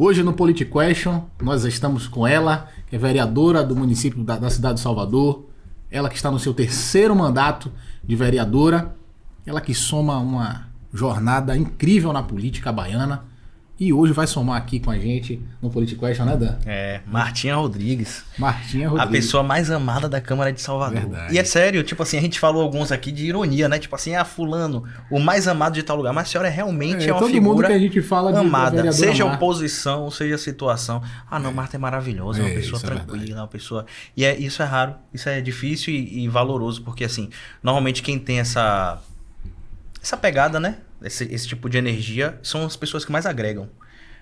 Hoje no Politicquestion nós estamos com ela, que é vereadora do município da cidade de Salvador, ela que está no seu 3º mandato de vereadora, ela que soma uma jornada incrível na política baiana e hoje vai somar aqui com a gente no Politicquestion, né, Dan? Martinha Rodrigues. Martinha Rodrigues. A pessoa mais amada da Câmara de Salvador. Verdade. E é sério, tipo assim, a gente falou alguns aqui de ironia, né? Tipo assim, fulano, o mais amado de tal lugar. Mas a senhora realmente é uma todo figura mundo que a gente fala amada. Seja Marta. Oposição, seja situação. Não, Marta é maravilhosa, é uma pessoa tranquila, uma pessoa... E isso é raro, isso é difícil e valoroso, porque assim, normalmente quem tem essa pegada, né? Esse tipo de energia são as pessoas que mais agregam.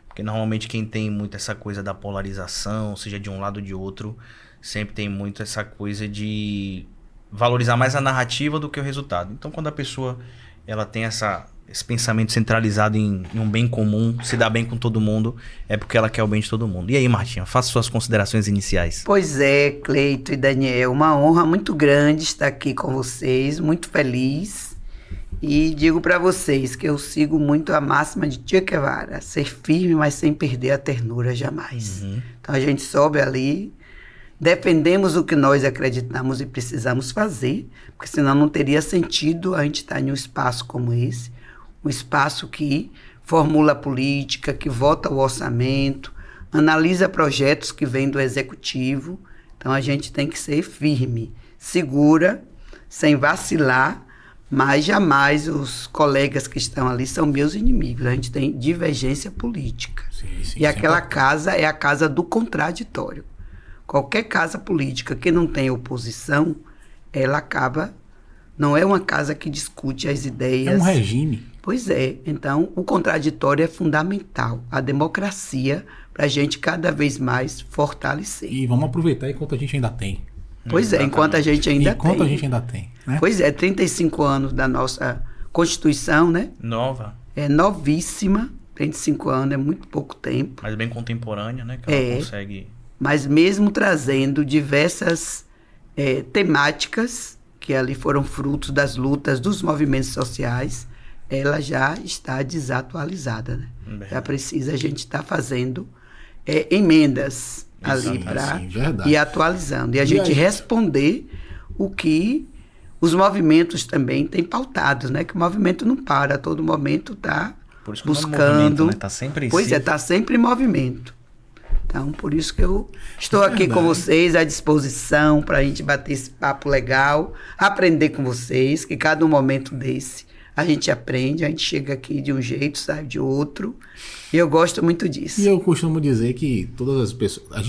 Porque normalmente quem tem muito essa coisa da polarização, seja de um lado ou de outro, sempre tem muito essa coisa de valorizar mais a narrativa do que o resultado. Então quando a pessoa ela tem esse pensamento centralizado em um bem comum, se dá bem com todo mundo, é porque ela quer o bem de todo mundo. E aí, Martinha, faça suas considerações iniciais. Pois é, Cleito e Daniel, uma honra muito grande estar aqui com vocês, muito feliz. E digo para vocês que eu sigo muito a máxima de Che Guevara, ser firme, mas sem perder a ternura jamais. Então a gente sobe ali, defendemos o que nós acreditamos e precisamos fazer, porque senão não teria sentido a gente estar em um espaço como esse, um espaço que formula a política, que vota o orçamento, analisa projetos que vêm do executivo. Então a gente tem que ser firme, segura, sem vacilar, mas jamais os colegas que estão ali são meus inimigos. A gente tem divergência política. Sim, e aquela casa é a casa do contraditório. Qualquer casa política que não tem oposição, ela acaba... Não é uma casa que discute as ideias. É um regime. Pois é. Então, o contraditório é fundamental. A democracia, para a gente cada vez mais fortalecer. E vamos aproveitar enquanto a gente ainda tem. Pois é, enquanto a gente ainda tem. Enquanto a gente ainda tem, né? Pois é, 35 anos da nossa Constituição, né? Nova. É novíssima, 35 anos, é muito pouco tempo. Mas bem contemporânea, né? Que ela consegue... Mas mesmo trazendo diversas temáticas que ali foram frutos das lutas dos movimentos sociais, ela já está desatualizada, né? Já precisa a gente estar fazendo emendas ali para ir atualizando. E a gente responder o que os movimentos também têm pautado, né? Que o movimento não para, a todo momento está buscando. Tá sempre está sempre em movimento. Então, por isso que eu estou aqui com vocês, à disposição, para a gente bater esse papo legal, aprender com vocês, que cada momento desse a gente aprende, a gente chega aqui de um jeito, sai de outro. E eu gosto muito disso. E eu costumo dizer que todas as pessoas... A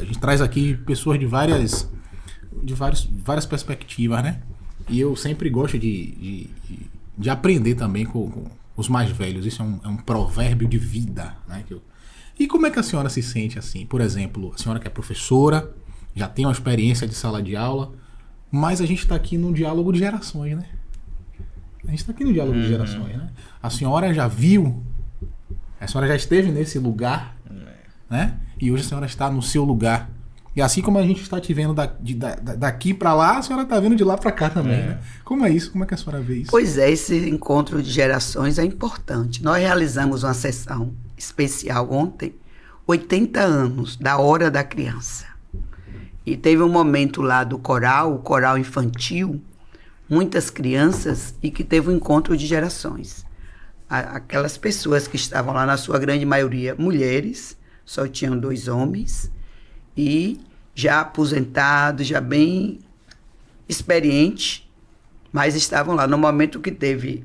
gente traz aqui pessoas de várias perspectivas, né? E eu sempre gosto de aprender também com os mais velhos. Isso é um provérbio de vida, né? E como é que a senhora se sente assim? Por exemplo, a senhora que é professora, já tem uma experiência de sala de aula, mas a gente está aqui num diálogo de gerações, né? A gente está aqui no diálogo de gerações, né? A senhora já viu, a senhora já esteve nesse lugar, né? E hoje a senhora está no seu lugar. E assim como a gente está te vendo daqui para lá, a senhora está vendo de lá para cá também, né? Como é isso? Como é que a senhora vê isso? Pois é, esse encontro de gerações é importante. Nós realizamos uma sessão especial ontem, 80 anos da Hora da Criança. E teve um momento lá do coral, o coral infantil, muitas crianças, e que teve um encontro de gerações. Aquelas pessoas que estavam lá, na sua grande maioria, mulheres, só tinham 2 homens, e já aposentados, já bem experientes, mas estavam lá. No momento que teve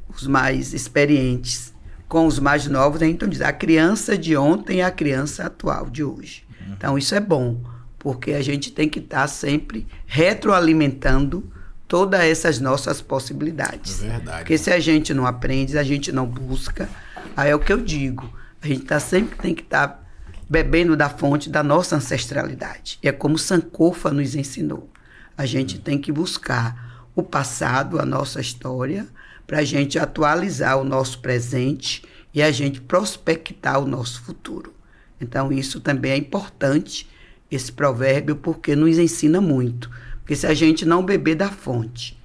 os mais experientes com os mais novos, então diz, a criança de ontem é a criança atual de hoje. Então isso é bom, porque a gente tem que estar sempre retroalimentando todas essas nossas possibilidades. É verdade. Porque se a gente não aprende, se a gente não busca, aí é o que eu digo, a gente sempre tem que estar bebendo da fonte da nossa ancestralidade. E é como Sankofa nos ensinou. A gente tem que buscar o passado, a nossa história, para a gente atualizar o nosso presente e a gente prospectar o nosso futuro. Então, isso também é importante, esse provérbio, porque nos ensina muito. Porque se a gente não beber da fonte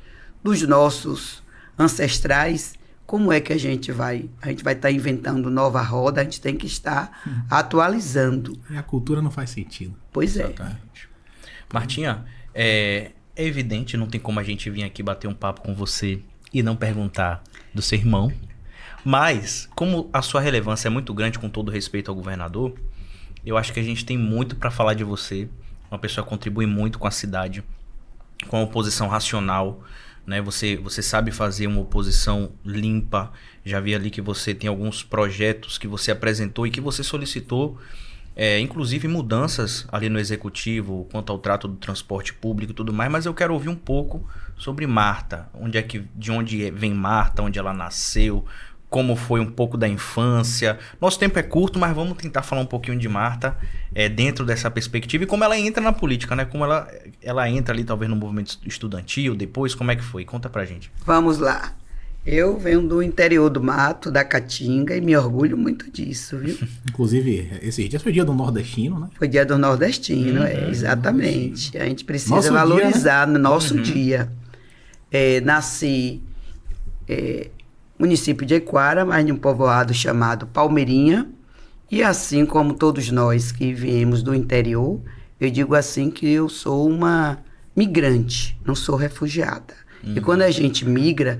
dos nossos ancestrais, como é que a gente vai estar inventando nova roda, a gente tem que estar atualizando. E a cultura não faz sentido. Pois é. Exatamente. Martinha, é evidente, não tem como a gente vir aqui bater um papo com você e não perguntar do seu irmão, mas como a sua relevância é muito grande, com todo respeito ao governador, eu acho que a gente tem muito para falar de você, uma pessoa que contribui muito com a cidade, com a oposição racional, né? Você sabe fazer uma oposição limpa. Já vi ali que você tem alguns projetos que você apresentou e que você solicitou, inclusive mudanças ali no executivo quanto ao trato do transporte público e tudo mais, mas eu quero ouvir um pouco sobre Marta, de onde vem Marta, onde ela nasceu, como foi um pouco da infância. Nosso tempo é curto, mas vamos tentar falar um pouquinho de Marta dentro dessa perspectiva e como ela entra na política, né? Como ela entra ali talvez no movimento estudantil, depois, como é que foi? Conta pra gente. Vamos lá. Eu venho do interior do mato, da Caatinga, e me orgulho muito disso, viu? Inclusive, esses dias foi dia do nordestino, né? Foi dia do nordestino, exatamente. A gente precisa nosso valorizar dia, né? no nosso dia. Nasci município de Equara, mas de um povoado chamado Palmeirinha. E assim como todos nós que viemos do interior, eu digo assim que eu sou uma migrante, não sou refugiada. E quando a gente migra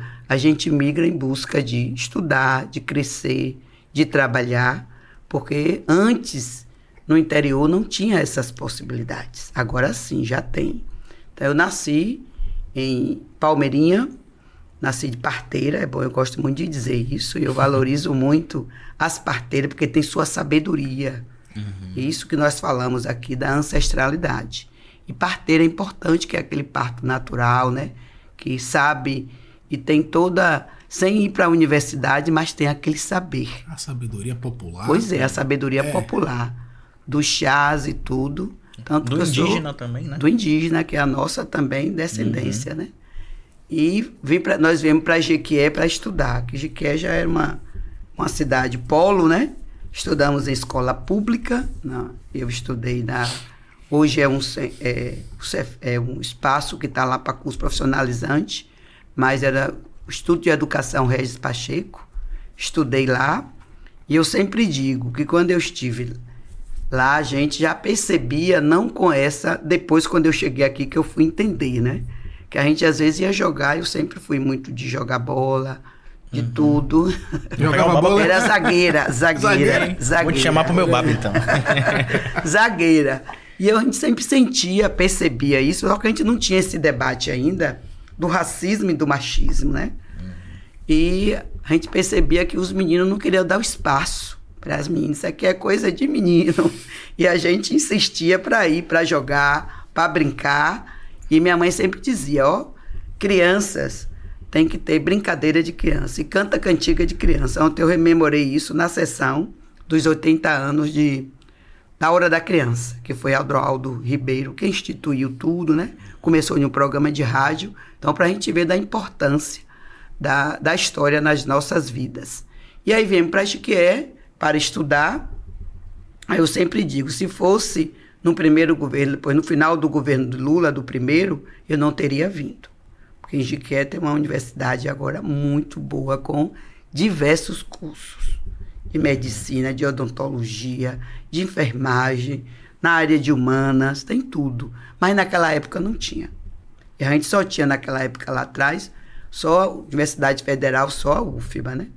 em busca de estudar, de crescer, de trabalhar, porque antes, no interior, não tinha essas possibilidades. Agora sim, já tem. Então, eu nasci em Palmeirinha, nasci de parteira, é bom, eu gosto muito de dizer isso, e eu valorizo muito as parteiras, porque tem sua sabedoria. Isso que nós falamos aqui da ancestralidade. E parteira é importante, que é aquele parto natural, né? Que sabe e tem toda, sem ir para a universidade, mas tem aquele saber. A sabedoria popular. Pois é, a sabedoria popular, dos chás e tudo. Tanto do indígena também, né? Do indígena, que é a nossa também descendência, né? E nós viemos para Jequié para estudar, que Jequié já era uma cidade polo, né? Estudamos em escola pública, eu estudei hoje é um espaço que está lá para curso profissionalizante, mas era o Instituto de Educação Regis Pacheco, estudei lá, e eu sempre digo que quando eu estive lá, a gente já percebia, não com depois quando eu cheguei aqui que eu fui entender, né? Que a gente às vezes ia jogar, eu sempre fui muito de jogar bola, de tudo. Jogava bola? Era zagueira. Vou te chamar pro meu babo, então. Zagueira. E a gente sempre percebia isso, só que a gente não tinha esse debate ainda do racismo e do machismo, né? E a gente percebia que os meninos não queriam dar o espaço para as meninas. Isso aqui é coisa de menino. E a gente insistia para ir, para jogar, para brincar. E minha mãe sempre dizia, crianças tem que ter brincadeira de criança e canta cantiga de criança. Ontem eu rememorei isso na sessão dos 80 anos da Hora da Criança, que foi Aldo Ribeiro que instituiu tudo, né? Começou em um programa de rádio. Então, para a gente ver da importância da história nas nossas vidas. E aí viemos para Jequié para estudar. Aí eu sempre digo, se fosse no primeiro governo, depois no final do governo de Lula, do primeiro, eu não teria vindo. Porque em Jequié tem uma universidade agora muito boa, com diversos cursos de medicina, de odontologia, de enfermagem, na área de humanas, tem tudo. Mas naquela época não tinha. E a gente só tinha naquela época lá atrás, só a Universidade Federal, só a UFBA, né?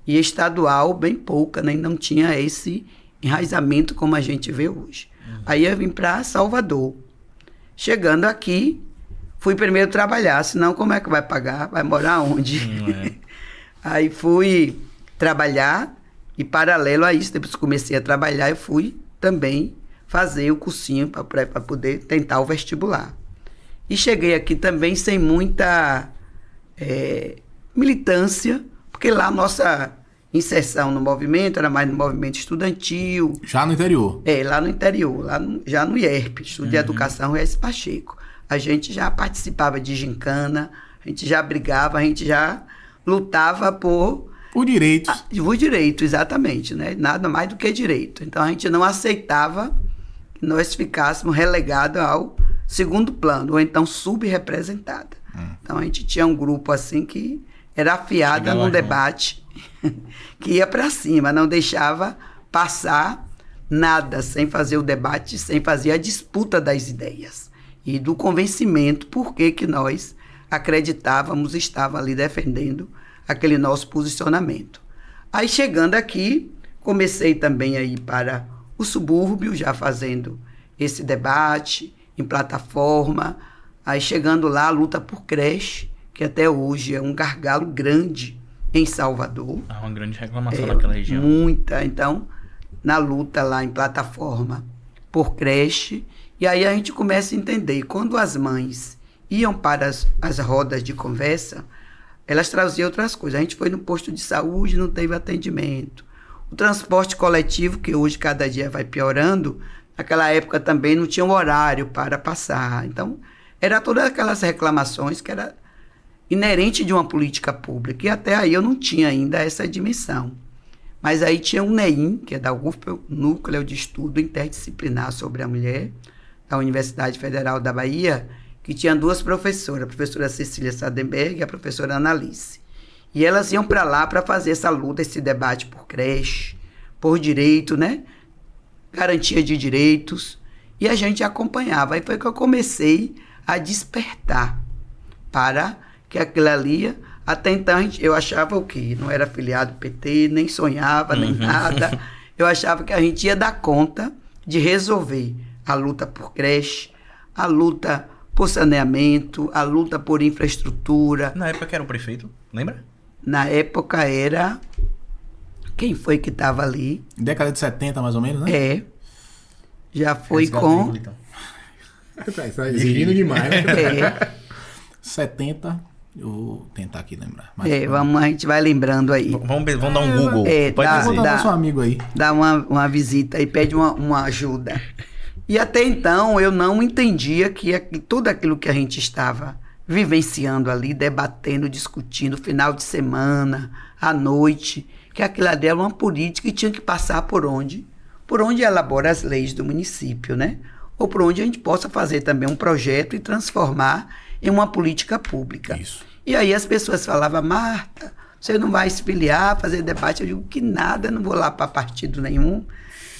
E estadual, bem pouca, né? Não tinha esse enraizamento como a gente vê hoje. Aí eu vim para Salvador. Chegando aqui, fui primeiro trabalhar, senão como é que vai pagar? Vai morar onde? Aí fui trabalhar e paralelo a isso, depois que comecei a trabalhar, eu fui também fazer o cursinho para poder tentar o vestibular. E cheguei aqui também sem muita militância, porque lá a nossa inserção no movimento era mais no movimento estudantil. Já no interior? Lá no interior, já no IERP, Instituto de Educação Regis Pacheco. A gente já participava de gincana, a gente já brigava, a gente já lutava por direitos. Por direito, exatamente, né? Nada mais do que direito. Então a gente não aceitava que nós ficássemos relegados ao segundo plano, ou então subrepresentada. Então a gente tinha um grupo assim que era afiada num debate que ia para cima, não deixava passar nada sem fazer o debate, sem fazer a disputa das ideias e do convencimento por que nós acreditávamos, estava ali defendendo aquele nosso posicionamento. Aí chegando aqui, comecei também a ir para o subúrbio, já fazendo esse debate em plataforma. Aí chegando lá, a luta por creche, que até hoje é um gargalo grande em Salvador. Há uma grande reclamação naquela região. Muita. Então, na luta lá em plataforma por creche. E aí a gente começa a entender. Quando as mães iam para as rodas de conversa, elas traziam outras coisas. A gente foi no posto de saúde, não teve atendimento. O transporte coletivo, que hoje cada dia vai piorando, naquela época também não tinha um horário para passar. Então, era todas aquelas reclamações que era inerente de uma política pública. E até aí eu não tinha ainda essa dimensão. Mas aí tinha um NEIM, que é da UFPA, Núcleo de Estudo Interdisciplinar sobre a Mulher, da Universidade Federal da Bahia, que tinha duas professoras, a professora Cecília Sadenberg e a professora Analice. E elas iam para lá para fazer essa luta, esse debate por creche, por direito, né? Garantia de direitos. E a gente acompanhava. Aí foi que eu comecei a despertar para que aquilo ali... Até então eu achava o quê? Não era afiliado ao PT, nem sonhava, nem nada. Eu achava que a gente ia dar conta de resolver a luta por creche, a luta por saneamento, a luta por infraestrutura. Na época era o prefeito, lembra? Na época era... Quem foi que estava ali? Década de 70, mais ou menos, né? É. Já foi com... Tá exigindo demais, né? É. 70... Eu vou tentar aqui lembrar. A gente vai lembrando aí. Vamos dar um Google. Pode dizer. Vou dar seu amigo aí. Dá uma visita e pede uma ajuda. E até então eu não entendia que tudo aquilo que a gente estava vivenciando ali, debatendo, discutindo, final de semana, à noite, que aquilo ali era uma política que tinha que passar por onde elabora as leis do município, né? Ou por onde a gente possa fazer também um projeto e transformar em uma política pública. Isso. E aí as pessoas falavam, Marta, você não vai se filiar, fazer debate? Eu digo que nada, não vou lá para partido nenhum.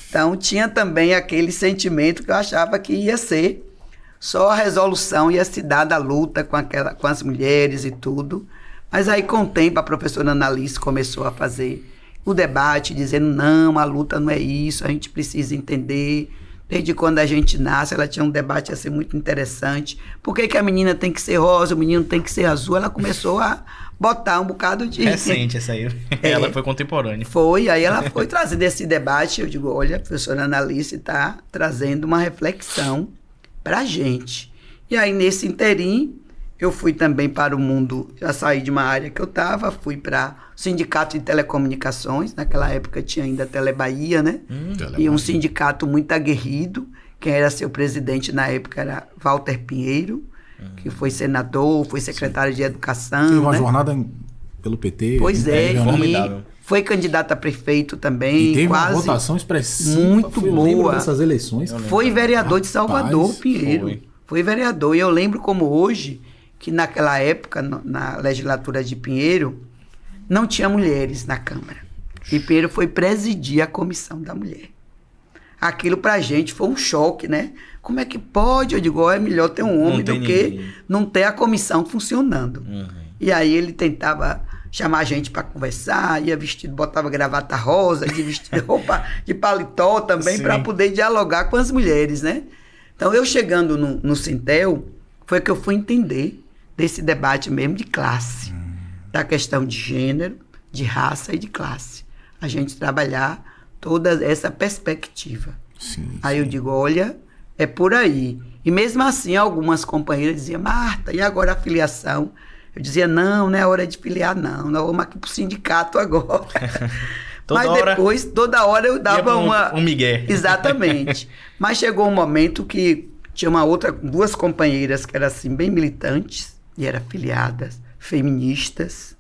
Então tinha também aquele sentimento que eu achava que ia ser só a resolução, ia se dar da luta com as mulheres e tudo. Mas aí com o tempo a professora Analice começou a fazer o debate, dizendo, não, a luta não é isso, a gente precisa entender... Desde quando a gente nasce, ela tinha um debate assim muito interessante. Por que a menina tem que ser rosa, o menino tem que ser azul? Ela começou a botar um bocado de... Recente essa aí. Ela foi contemporânea. Aí ela foi trazendo esse debate. Eu digo, olha, a professora Analice está trazendo uma reflexão para a gente. E aí, nesse interim, eu fui também para o mundo, já saí de uma área que eu estava, fui para o Sindicato de Telecomunicações, naquela época tinha ainda a Telebahia, né? E um sindicato muito aguerrido, quem era seu presidente na época era Walter Pinheiro, que foi senador, foi secretário de Educação. Teve uma né? jornada pelo PT. Pois é, formidável. Foi candidato a prefeito também. E teve quase uma votação expressiva. muito boa. Dessas eleições. Foi vereador de Salvador, Pinheiro. Foi vereador. E eu lembro como hoje... que naquela época, na legislatura de Pinheiro, não tinha mulheres na Câmara. E Pinheiro foi presidir a Comissão da Mulher. Aquilo pra gente foi um choque, né? Como é que pode? Eu digo, é melhor ter um homem do que não ter a comissão funcionando. E aí ele tentava chamar a gente para conversar, ia vestido, botava gravata rosa, de vestido, roupa de paletó também, para poder dialogar com as mulheres, né? Então, eu chegando no Sintel, foi que eu fui entender desse debate mesmo de classe, da questão de gênero, de raça e de classe. A gente trabalhar toda essa perspectiva. Aí eu digo, olha, é por aí. E mesmo assim, algumas companheiras diziam, Marta, e agora a filiação? Eu dizia, não é hora de filiar, não. Nós vamos aqui pro sindicato agora. Mas depois, toda hora eu dava um migué. Exatamente. Mas chegou um momento que tinha duas companheiras que eram assim, bem militantes, e eram filiadas, feministas,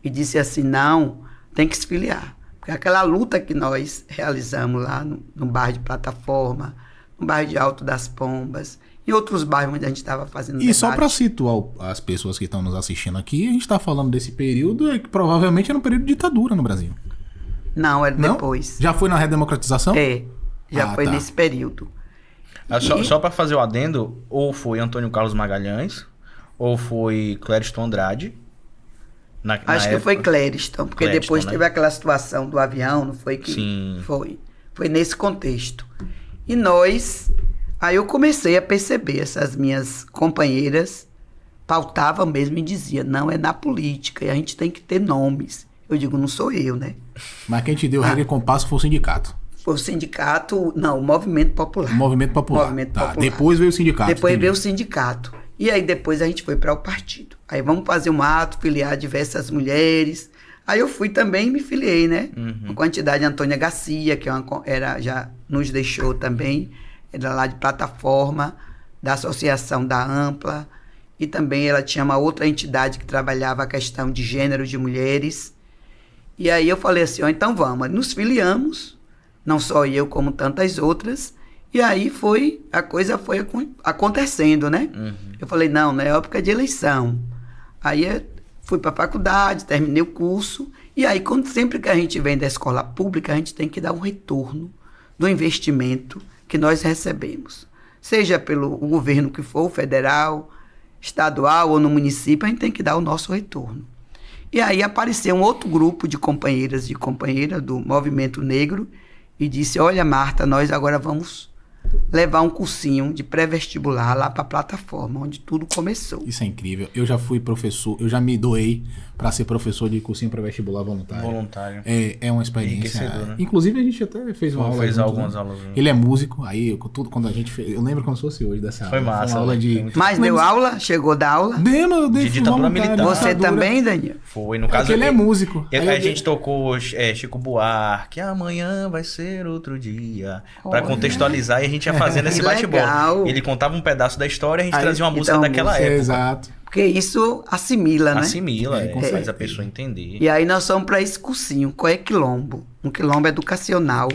e disse assim, não, tem que se filiar. Porque aquela luta que nós realizamos lá no bairro de Plataforma, no bairro de Alto das Pombas, em outros bairros onde a gente estava fazendo E debate. só para situar as pessoas que estão nos assistindo aqui, a gente está falando desse período que provavelmente era um período de ditadura no Brasil. Não, era Não? depois. Já foi na redemocratização? Já foi tá. nesse período. Só para fazer o adendo, ou foi Antônio Carlos Magalhães, ou foi Clériston Andrade. Acho que foi Clériston, porque Clériston, depois né? teve aquela situação do avião, não foi que... Sim. Foi nesse contexto. E aí eu comecei a perceber, essas minhas companheiras pautavam mesmo e diziam, não, é na política, e a gente tem que ter nomes. Eu digo, não sou eu, né? Mas quem te deu regra e compasso foi o sindicato. Foi o sindicato, não, o Movimento Popular. O Movimento Popular. Movimento Tá, Popular. depois veio o sindicato. Depois entendi. veio o sindicato. E aí depois a gente foi para o partido. Aí vamos fazer um ato, filiar diversas mulheres. Aí eu fui também e me filiei, né? Uhum. Com a entidade Antônia Garcia, que já nos deixou também. Era lá de plataforma, da Associação da Ampla. E também ela tinha uma outra entidade que trabalhava a questão de gênero de mulheres. E aí eu falei assim, então vamos. Nos filiamos, não só eu como tantas outras. E aí a coisa foi acontecendo, né? Uhum. Eu falei, não, é época de eleição. Aí eu fui para a faculdade, terminei o curso. E aí, sempre que a gente vem da escola pública, a gente tem que dar um retorno do investimento que nós recebemos. Seja pelo governo que for, federal, estadual ou no município, a gente tem que dar o nosso retorno. E aí apareceu um outro grupo de companheiras e companheiras do Movimento Negro e disse, olha, Marta, nós agora vamos levar um cursinho de pré-vestibular lá para a plataforma, onde tudo começou. Isso é incrível. Eu já fui professor, eu já me doei para ser professor de cursinho pré-vestibular voluntário. Voluntário. É uma experiência. Enriquecedor, né? Inclusive a gente até fez uma aula. Fez junto, algumas né? aulas. Ele é músico, aí quando a gente fez, eu lembro como se fosse hoje dessa Foi aula. massa, Foi uma aula né? de. Foi muito- Mas deu aula? Chegou da aula? Eu dei De ditadura voluntário, militar. Você ditadura. também, Daniel? Foi, no caso... Porque ele é músico. Aí A gente tocou Chico Buarque, amanhã vai ser outro dia. Pra Olha. contextualizar e a gente ia fazendo esse Que bate-bola. legal. Ele contava um pedaço da história e a gente Aí, trazia uma música então, daquela época. Exato. Porque isso assimila, né? Assimila, com faz certeza. a pessoa entender. E aí nós fomos para esse cursinho, qual é quilombo? Um quilombo educacional,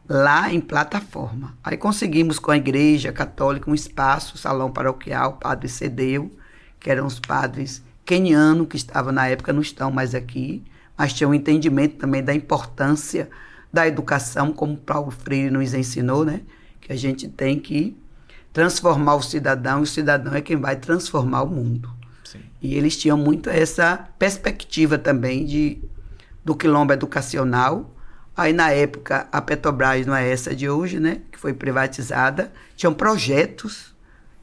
lá em plataforma. Aí conseguimos com a igreja católica um espaço, salão paroquial, o padre cedeu, que eram os padres quenianos, que estavam na época, não estão mais aqui, mas tinham um entendimento também da importância da educação, como Paulo Freire nos ensinou, né? Que a gente tem que transformar o cidadão, e o cidadão é quem vai transformar o mundo. Sim. E eles tinham muito essa perspectiva também do quilombo educacional. Aí, na época, a Petrobras não é essa de hoje, né? Que foi privatizada. Tinham projetos,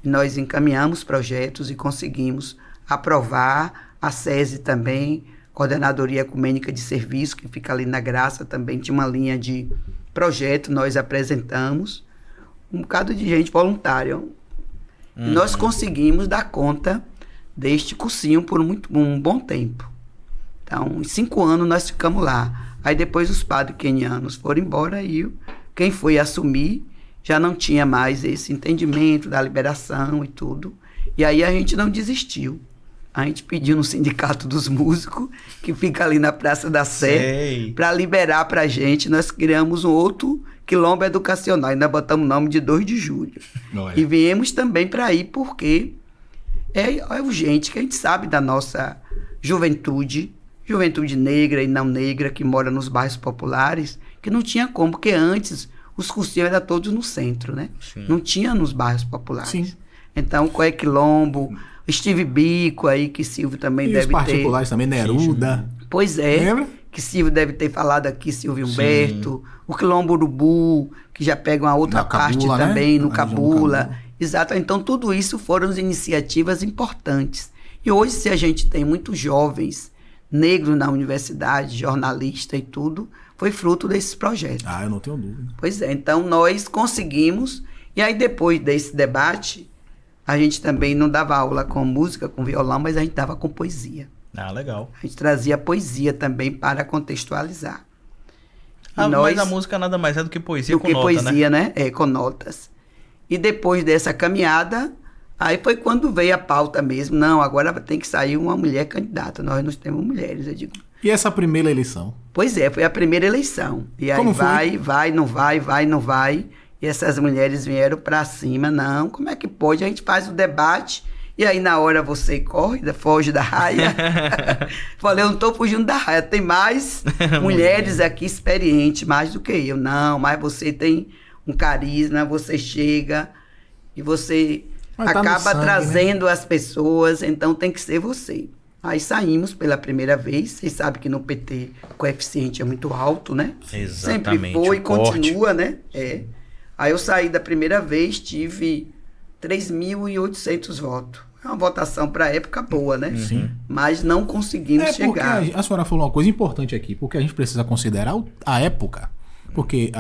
e nós encaminhamos projetos e conseguimos aprovar. A SESI também, Coordenadoria Ecumênica de Serviço, que fica ali na Graça, também tinha uma linha de projeto, nós apresentamos. Um bocado de gente voluntária. E nós conseguimos dar conta deste cursinho por um bom tempo. Então, em 5 anos nós ficamos lá. Aí depois os padres quenianos foram embora e quem foi assumir já não tinha mais esse entendimento da liberação e tudo. E aí a gente não desistiu. A gente pediu no Sindicato dos Músicos, que fica ali na Praça da Sé, para liberar para a gente. Nós criamos um outro quilombo educacional, ainda botamos o nome de 2 de julho. Olha. E viemos também para ir porque é urgente, que a gente sabe da nossa juventude negra e não negra, que mora nos bairros populares, que não tinha como, porque antes os cursinhos eram todos no centro, né? Sim. Não tinha nos bairros populares. Sim. Então, qual é quilombo, Steve Bico aí, que Silvio também E deve os particulares também, Neruda. Pois é. Lembra? Que Silvio deve ter falado aqui, Silvio Humberto, o Quilombo Urubu, que já pega uma outra Na parte Cabula, né? também, no Na região do Cabula. Cabula. Exato. Então, tudo isso foram iniciativas importantes. E hoje, se a gente tem muitos jovens negros na universidade, jornalista e tudo, foi fruto desses projetos. Ah, eu não tenho dúvida. Pois é, então nós conseguimos, e aí depois desse debate, a gente também não dava aula com música, com violão, mas a gente dava com poesia. Ah, legal. A gente trazia poesia também para contextualizar. Mas a música nada mais é do que poesia do com que nota, poesia, né? né? Com notas. E depois dessa caminhada, aí foi quando veio a pauta mesmo. Não, agora tem que sair uma mulher candidata. Nós não temos mulheres, eu digo. E essa primeira eleição? Pois é, foi a primeira eleição. E aí Como foi? vai, não vai, vai, não vai. E essas mulheres vieram para cima. Não, como é que pode? A gente faz o debate e aí na hora você corre, foge da raia. Falei, eu não estou fugindo da raia. Tem mais mulheres aqui experientes, mais do que eu. Não, mas você tem um carisma, você chega e você acaba sangue, trazendo, né, as pessoas. Então tem que ser você. Aí saímos pela primeira vez. Vocês sabem que no PT o coeficiente é muito alto, né? Exatamente. Sempre foi e continua, né? É. Aí eu saí da primeira vez, tive 3.800 votos. É uma votação para a época boa, né? Sim. Mas não conseguimos chegar. A senhora falou uma coisa importante aqui, porque a gente precisa considerar a época. Porque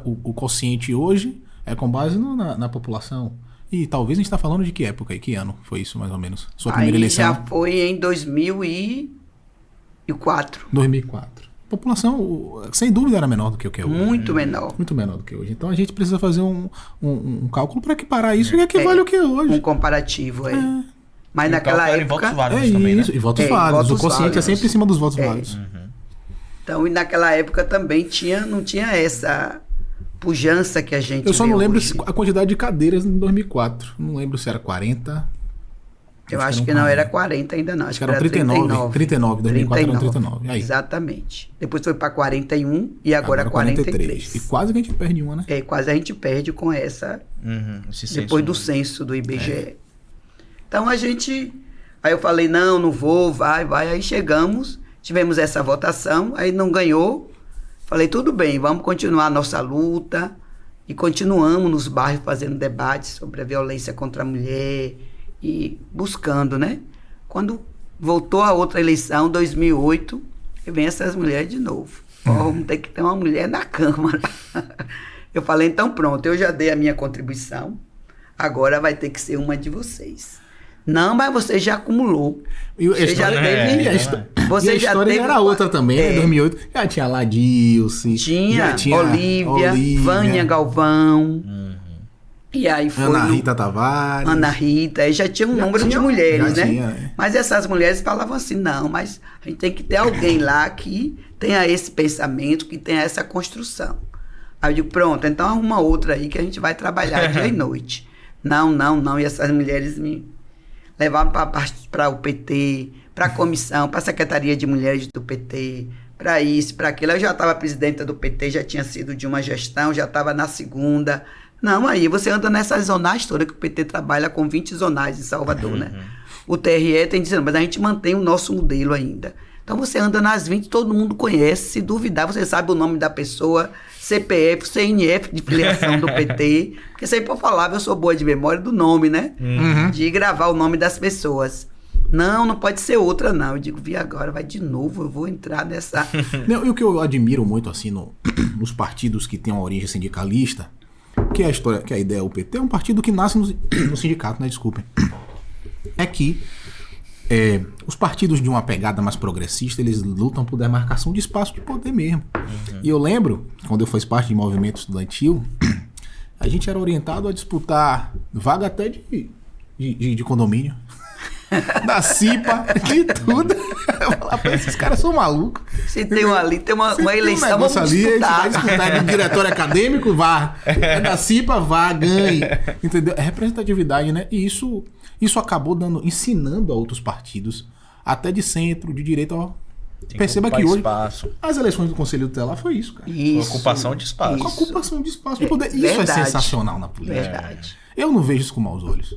o quociente hoje é com base na população. E talvez a gente está falando de que época e que ano foi isso, mais ou menos? Sua primeira eleição? Já foi em 2004. 2004. A população, sem dúvida, era menor do que o que é hoje. Muito menor. Muito menor do que hoje. Então a gente precisa fazer um cálculo para equiparar isso e equivale o que é hoje. Um comparativo aí. Mas naquela época... votos válidos também, isso, né? e votos válidos. O quociente válidos. é sempre em cima dos votos válidos. Então, e naquela época também não tinha essa pujança que a gente Eu só não lembro hoje. a quantidade de cadeiras em 2004. Não lembro se era 40. Eu acho que não era 40 ainda não. Acho que era 39. 39, 2004 eram 39. Aí. Exatamente. Depois foi para 41 e agora 43. E quase que a gente perde uma, né? É, quase a gente perde com essa. Depois do censo do IBGE. Então aí eu falei, não vou, vai. Aí chegamos, tivemos essa votação, aí não ganhou. Falei, tudo bem, vamos continuar a nossa luta. E continuamos nos bairros fazendo debates sobre a violência contra a mulher e buscando, né? Quando voltou a outra eleição, 2008, vem essas mulheres de novo. Vamos ter que ter uma mulher na Câmara. Eu falei, então pronto, eu já dei a minha contribuição, agora vai ter que ser uma de vocês. Não, mas você já acumulou. Você já teve... Você a história já era outra também, né? Em 2008. Já tinha lá Dilce. Tinha Olívia, Vânia Galvão. E aí foi... Ana Rita Tavares. Ana Rita. Aí já tinha um número de mulheres, né? Tinha. Mas essas mulheres falavam assim, não, mas a gente tem que ter alguém lá que tenha esse pensamento, que tenha essa construção. Aí eu digo, pronto, então arruma outra aí que a gente vai trabalhar dia e noite. Não. E essas mulheres me levavam para o PT, para a comissão, para a Secretaria de Mulheres do PT, para isso, para aquilo. Eu já estava presidenta do PT, já tinha sido de uma gestão, já estava na segunda. Não, aí você anda nessas zonais todas, que o PT trabalha com 20 zonais em Salvador, né? O TRE tem dizendo, mas a gente mantém o nosso modelo ainda. Então você anda nas 20, todo mundo conhece, se duvidar, você sabe o nome da pessoa, CPF, CNF de filiação do PT, porque sempre eu falava, eu sou boa de memória do nome, né? De gravar o nome das pessoas. Não pode ser outra, não. Eu digo, vi agora, vai de novo, eu vou entrar nessa... Não, e o que eu admiro muito, assim, nos partidos que têm uma origem sindicalista, que a ideia é o PT, é um partido que nasce no sindicato, né? Desculpem. É que os partidos de uma pegada mais progressista, eles lutam por demarcação de espaço de poder mesmo. E eu lembro, quando eu fiz parte de movimento estudantil, a gente era orientado a disputar vaga até de condomínio. Da CIPA, de tudo. Eu falava, esses caras são malucos. Se tem uma eleição, vamos ali, disputar. A gente vai disputar de diretório acadêmico, vá. É da CIPA, vá, ganhe. Entendeu? É representatividade, né? E isso acabou ensinando a outros partidos, até de centro, de direita, ó. Perceba que hoje as eleições do Conselho Tutelar foi isso, cara. Isso, ocupação de espaço. Ocupação de espaço de poder. Isso é sensacional na política. Verdade. Eu não vejo isso com maus olhos.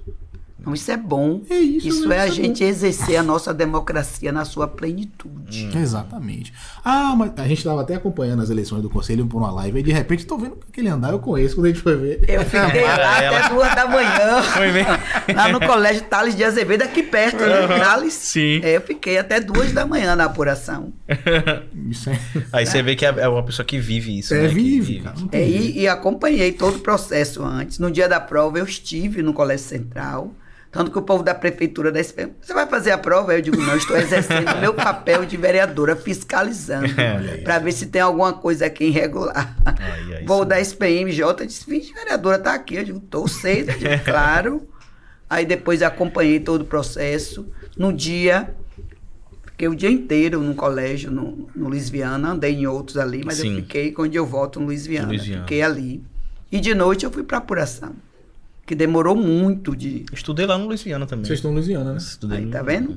Não, isso é bom. Isso é a gente exercer a nossa democracia na sua plenitude. Exatamente. Mas a gente estava até acompanhando as eleições do Conselho por uma live e de repente tô vendo que aquele andar eu conheço quando a gente foi ver. Eu fiquei lá até 2 da manhã. Foi mesmo? Lá no Colégio Tales de Azevedo, aqui perto, né? Tales. Sim. Eu fiquei até 2 da manhã na apuração. Isso é... Aí você vê que é uma pessoa que vive isso, né? Vive, cara. E acompanhei todo o processo antes. No dia da prova eu estive no Colégio Central. Tanto que o povo da prefeitura da SPM, você vai fazer a prova? Eu digo, não, eu estou exercendo o meu papel de vereadora, fiscalizando, para ver se tem alguma coisa aqui irregular. Vou da SPMJ, disse, vereadora, tá aqui. Eu digo, tô cedo, eu digo, claro. Aí depois acompanhei todo o processo. No dia, fiquei o dia inteiro no colégio, no Luiz Viana, andei em outros ali, mas eu fiquei, quando eu volto no Luiz Viana, fiquei ali. E de noite eu fui para apuração, que demorou muito de... Estudei lá no Louisiana também. Vocês estão em Louisiana, né? Estudei Aí, tá vendo? Na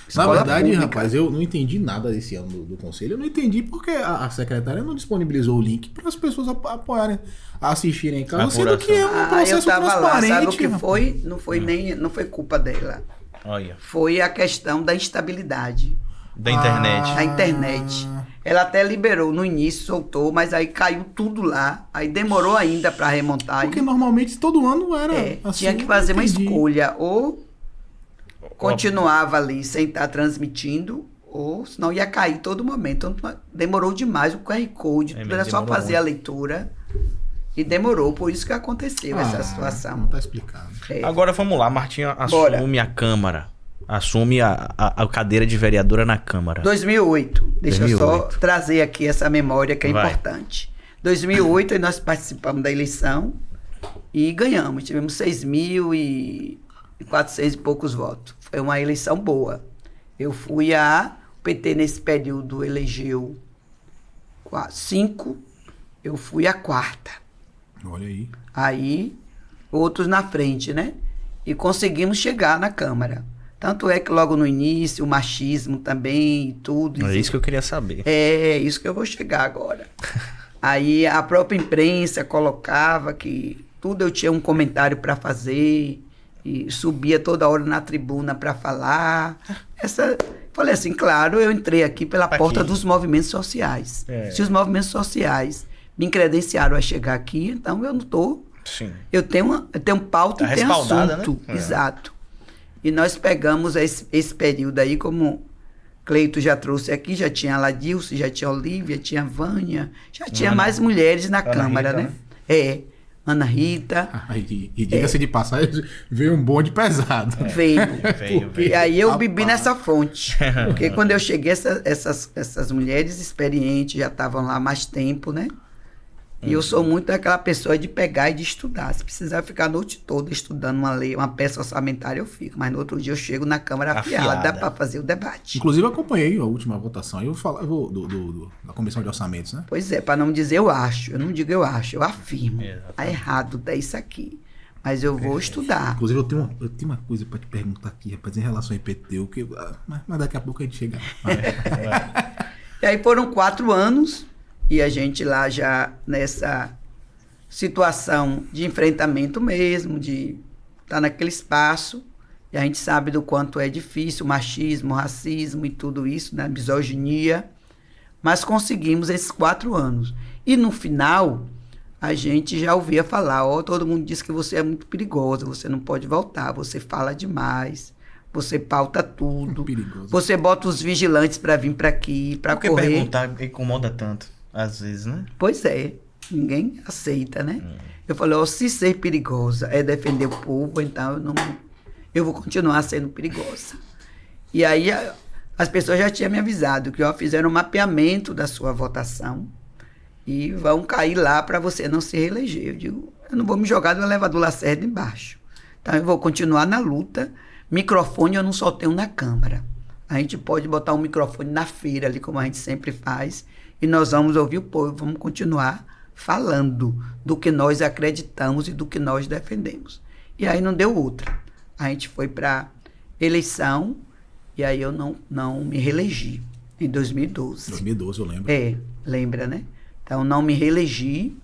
Escola verdade, pública. rapaz, eu não entendi nada desse ano do conselho. Eu não entendi porque a secretária não disponibilizou o link para as pessoas apoiarem, assistirem em casa, sendo que é um eu processo tava lá, transparente. sabe o que rapaz. foi? Não foi culpa dela. Olha, Foi a questão da instabilidade da internet. da internet. Ela até liberou no início, soltou, mas aí caiu tudo lá. Aí demorou ainda para remontar. Porque normalmente todo ano era assim. Tinha que fazer uma entendi. escolha. Ou continuava ali sem estar transmitindo, ou senão ia cair todo momento. Então demorou demais o QR Code. É, Era só demorou fazer a leitura. E demorou, por isso que aconteceu essa situação. Não tá explicado. É. Agora vamos lá, Martinha Bora. assume a Câmara. Assume a cadeira de vereadora na Câmara. 2008. Deixa eu só 2008. trazer aqui essa memória que é Vai. importante. 2008 nós participamos da eleição e ganhamos. Tivemos 6.400 e poucos votos. Foi uma eleição boa. Eu fui o PT nesse período elegeu 5, eu fui a 4ª. Olha aí. Aí, outros na frente, né? E conseguimos chegar na Câmara. Tanto é que logo no início, o machismo também e tudo. É isso que eu queria saber. É isso que eu vou chegar agora. Aí a própria imprensa colocava que tudo eu tinha um comentário para fazer e subia toda hora na tribuna para falar. Falei assim, claro, eu entrei aqui pela porta dos movimentos sociais. É. Se os movimentos sociais me credenciaram a chegar aqui, então eu não estou... Sim. Eu tenho pauta Tá e tenho respaldada, assunto. né? É. Exato. E nós pegamos esse período aí, como Cleito já trouxe aqui, já tinha a Ladilce, já tinha a Olívia, tinha a Vânia, já tinha mais mulheres na Câmara, Rita, né? É, Ana Rita, E diga-se de passagem, veio um bonde pesado. veio. Veio. E aí eu bebi Rapaz. nessa fonte. Porque quando eu cheguei, essas mulheres experientes já estavam lá há mais tempo, né? E eu sou muito daquela pessoa de pegar e de estudar. Se precisar ficar a noite toda estudando uma lei, uma peça orçamentária, eu fico. Mas no outro dia eu chego na Câmara afiada para fazer o debate. Inclusive, eu acompanhei a última votação. Eu falava da Comissão de Orçamentos, né? Pois é, para não dizer eu acho. Eu não digo eu acho, eu afirmo. Exatamente. Tá errado, é isso aqui. Mas eu vou estudar. Inclusive, eu tenho uma coisa pra te perguntar aqui, rapaz, em relação ao IPTU, mas daqui a pouco a gente chega. E aí foram 4 anos, e a gente lá já nessa situação de enfrentamento mesmo, de estar naquele espaço, e a gente sabe do quanto é difícil, o machismo, o racismo e tudo isso, né, misoginia, mas conseguimos esses 4 anos. E no final, a gente já ouvia falar, todo mundo diz que você é muito perigosa, você não pode voltar, você fala demais, você pauta tudo, Perigoso. você bota os vigilantes para vir para aqui, para Por que correr. perguntar incomoda tanto, às vezes, né? Pois é, ninguém aceita, né? Eu falei, se ser perigosa é defender o povo, então eu vou continuar sendo perigosa. E aí as pessoas já tinham me avisado que fizeram um mapeamento da sua votação e vão cair lá para você não se reeleger. Eu digo, eu não vou me jogar do elevador Lacerda embaixo. Então eu vou continuar na luta. Microfone eu não só tenho na Câmara. A gente pode botar um microfone na feira ali, como a gente sempre faz, e nós vamos ouvir o povo, vamos continuar falando do que nós acreditamos e do que nós defendemos. E aí não deu outra. A gente foi para eleição e aí eu não me reelegi em 2012. 2012, eu lembro. Lembra, né? Então não me reelegi,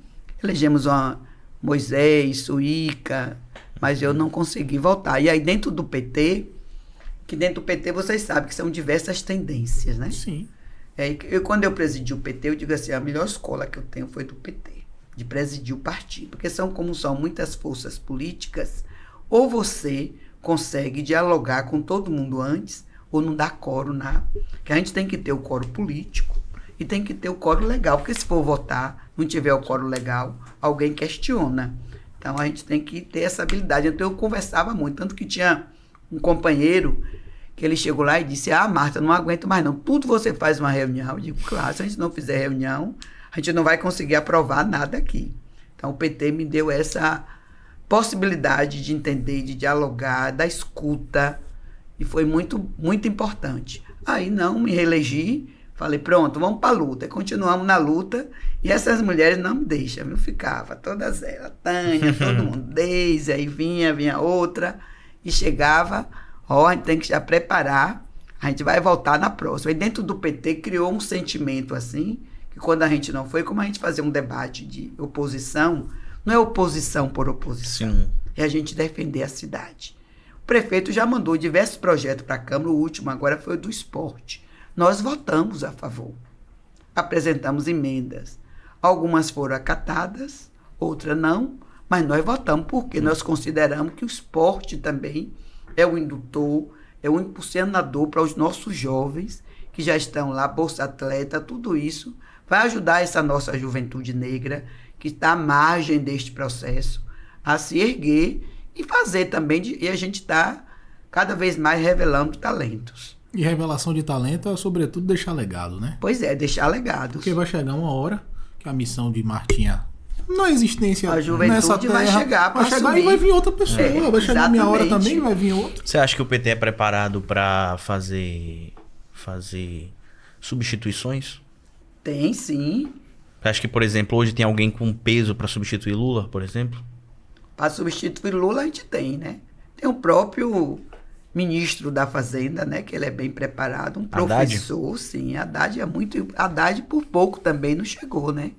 elegemos uma Moisés, Suíca, mas eu não consegui voltar. E aí dentro do PT, vocês sabem que são diversas tendências, né? Sim. Quando eu presidi o PT, eu digo assim, a melhor escola que eu tenho foi do PT, de presidir o partido. Porque como são muitas forças políticas, ou você consegue dialogar com todo mundo antes, ou não dá quórum que a gente tem que ter o quórum político e tem que ter o quórum legal, porque se for votar, não tiver o quórum legal, alguém questiona. Então a gente tem que ter essa habilidade. Então eu conversava muito, tanto que tinha um companheiro que ele chegou lá e disse, Marta, não aguento mais não, tudo você faz uma reunião. Eu digo, claro, se a gente não fizer reunião, a gente não vai conseguir aprovar nada aqui. Então o PT me deu essa possibilidade de entender, de dialogar, da escuta, e foi muito, muito importante. Aí não me reelegi, Falei, pronto, vamos para a luta. E continuamos na luta e essas mulheres não me deixam, viu? Ficava todas elas, Tânia, todo mundo, Deise, aí vinha outra e chegava, a gente tem que já preparar, a gente vai voltar na próxima. E dentro do PT criou um sentimento assim, que quando a gente não foi, como a gente fazia um debate de oposição, não é oposição por oposição, Sim. é a gente defender a cidade. O prefeito já mandou diversos projetos para a Câmara, o último agora foi o do esporte. Nós votamos a favor, apresentamos emendas. Algumas foram acatadas, outras não, mas nós votamos porque nós consideramos que o esporte também é o indutor, é o impulsionador para os nossos jovens que já estão lá, Bolsa Atleta, tudo isso vai ajudar essa nossa juventude negra que está à margem deste processo a se erguer e fazer também, e a gente está cada vez mais revelando talentos. E revelação de talento é, sobretudo, deixar legado, né? Pois é, deixar legados. Porque vai chegar uma hora que a missão de Martinha, na existência a juventude nessa terra, vai chegar para e vai vir outra pessoa. Vai chegar a minha hora também, vai vir outra. Você acha que o PT é preparado para fazer substituições? Tem, sim. Você acha que, por exemplo, hoje tem alguém com peso para substituir Lula, por exemplo? Para substituir Lula a gente tem, né? Tem o próprio ministro da Fazenda, né? Que ele é bem preparado, um professor, Haddad? Sim. Haddad é muito... Haddad por pouco também não chegou, né?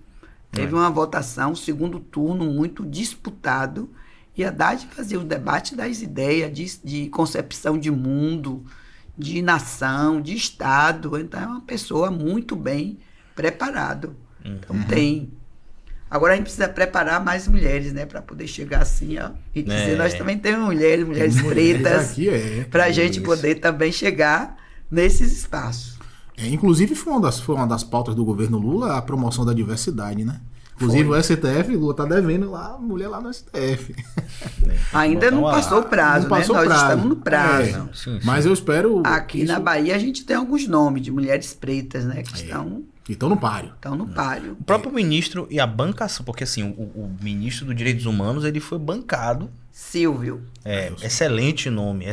Teve uma votação, segundo turno muito disputado, e Haddad fazia o debate das ideias de concepção de mundo, de nação, de Estado. Então é uma pessoa muito bem preparado. Então tem. Agora a gente precisa preparar mais mulheres, né? Para poder chegar assim, ó. E dizer, nós também temos mulheres pretas, para a gente poder também chegar nesses espaços. Inclusive foi uma das pautas do governo Lula a promoção da diversidade, né? Inclusive o STF, Lula tá devendo lá, a mulher lá no STF. Ainda não passou o prazo, não passou né? o prazo. Nós estamos no prazo. Sim. Mas eu espero... Aqui na Bahia a gente tem alguns nomes de mulheres pretas, né? Que estão no páreo. Estão no páreo. O próprio ministro e a bancação, porque assim, o ministro dos Direitos Humanos, ele foi bancado. Silvio. Excelente nome.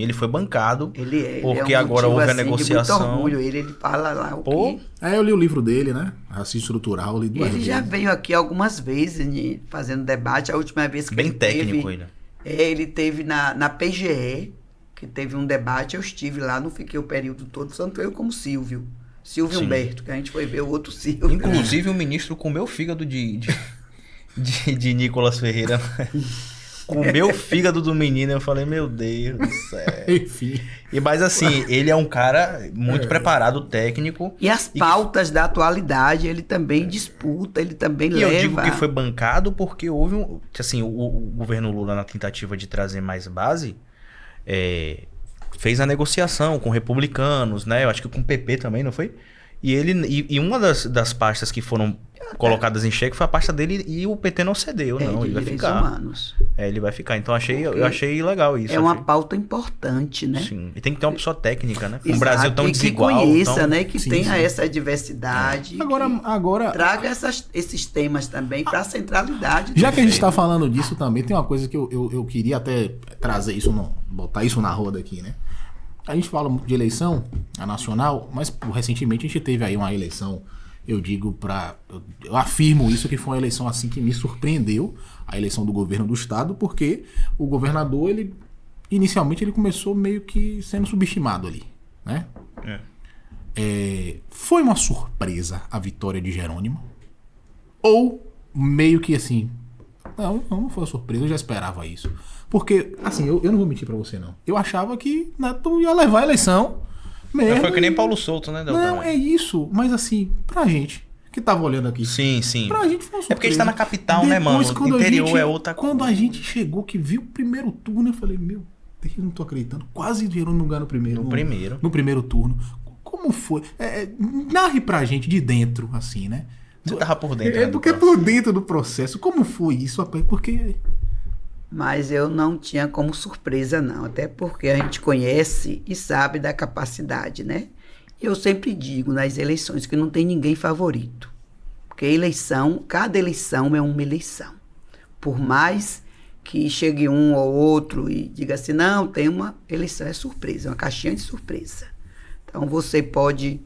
Ele foi bancado. Ele porque é um agora houve a assim, negociação. De muito orgulho. Ele fala lá o que... Eu li o livro dele, né? Racismo Estrutural, li duas Ele já veio aqui algumas vezes fazendo debate. A última vez que bem ele técnico teve, ele. Ele teve na PGE, que teve um debate. Eu estive lá, não fiquei o período todo, tanto eu como Silvio Humberto, que a gente foi ver o outro Silvio. Inclusive o ministro comeu o fígado de Nicolas Ferreira. Comeu o fígado do menino. Eu falei, meu Deus do céu. Enfim. Mas assim, ele é um cara muito preparado, técnico. E as pautas da atualidade, ele também disputa, ele também leva. E eu digo que foi bancado porque houve assim, o governo Lula, na tentativa de trazer mais base, fez a negociação com republicanos, né? Eu acho que com o PP também, não foi? E uma das pastas que foram colocadas em xeque foi a pasta dele e o PT não cedeu, não. Ele vai ficar. Humanos. Ele vai ficar. Então eu achei legal isso. É uma pauta importante, né? Sim. E tem que ter uma pessoa técnica, né? Exato. Um Brasil tão desigual. Que conheça, né? Que tenha essa diversidade. Agora traga esses temas também para a centralidade. Já que a gente está falando disso também, tem uma coisa que eu queria até trazer isso, botar isso na roda aqui, né? A gente fala muito de eleição, a nacional, mas recentemente a gente teve aí uma eleição, eu afirmo isso, que foi uma eleição assim que me surpreendeu, a eleição do governo do estado, porque o governador, inicialmente ele começou meio que sendo subestimado ali, né? Foi uma surpresa a vitória de Jerônimo? Ou meio que assim, não foi uma surpresa, eu já esperava isso. Porque, assim, eu não vou mentir pra você, não. Eu achava que Neto ia levar a eleição mesmo. Foi que nem Paulo Souto, né? Não, é isso. Mas, assim, pra gente que tava olhando aqui. Sim. Pra gente foi uma surpresa. É porque a gente tá na capital, né, mano? O interior é outra coisa. Quando a gente chegou, que viu o primeiro turno, eu falei, meu Deus, não tô acreditando. Quase Jerônimo lugar no primeiro. No primeiro turno. Como foi? Narre pra gente de dentro, assim, né? Você tava por dentro. Porque por dentro do processo. Como foi isso, rapaz? Porque... Mas eu não tinha como surpresa, não. Até porque a gente conhece e sabe da capacidade, né? Eu sempre digo nas eleições que não tem ninguém favorito. Porque cada eleição é uma eleição. Por mais que chegue um ou outro e diga assim, não, tem uma eleição, é surpresa, é uma caixinha de surpresa. Então você pode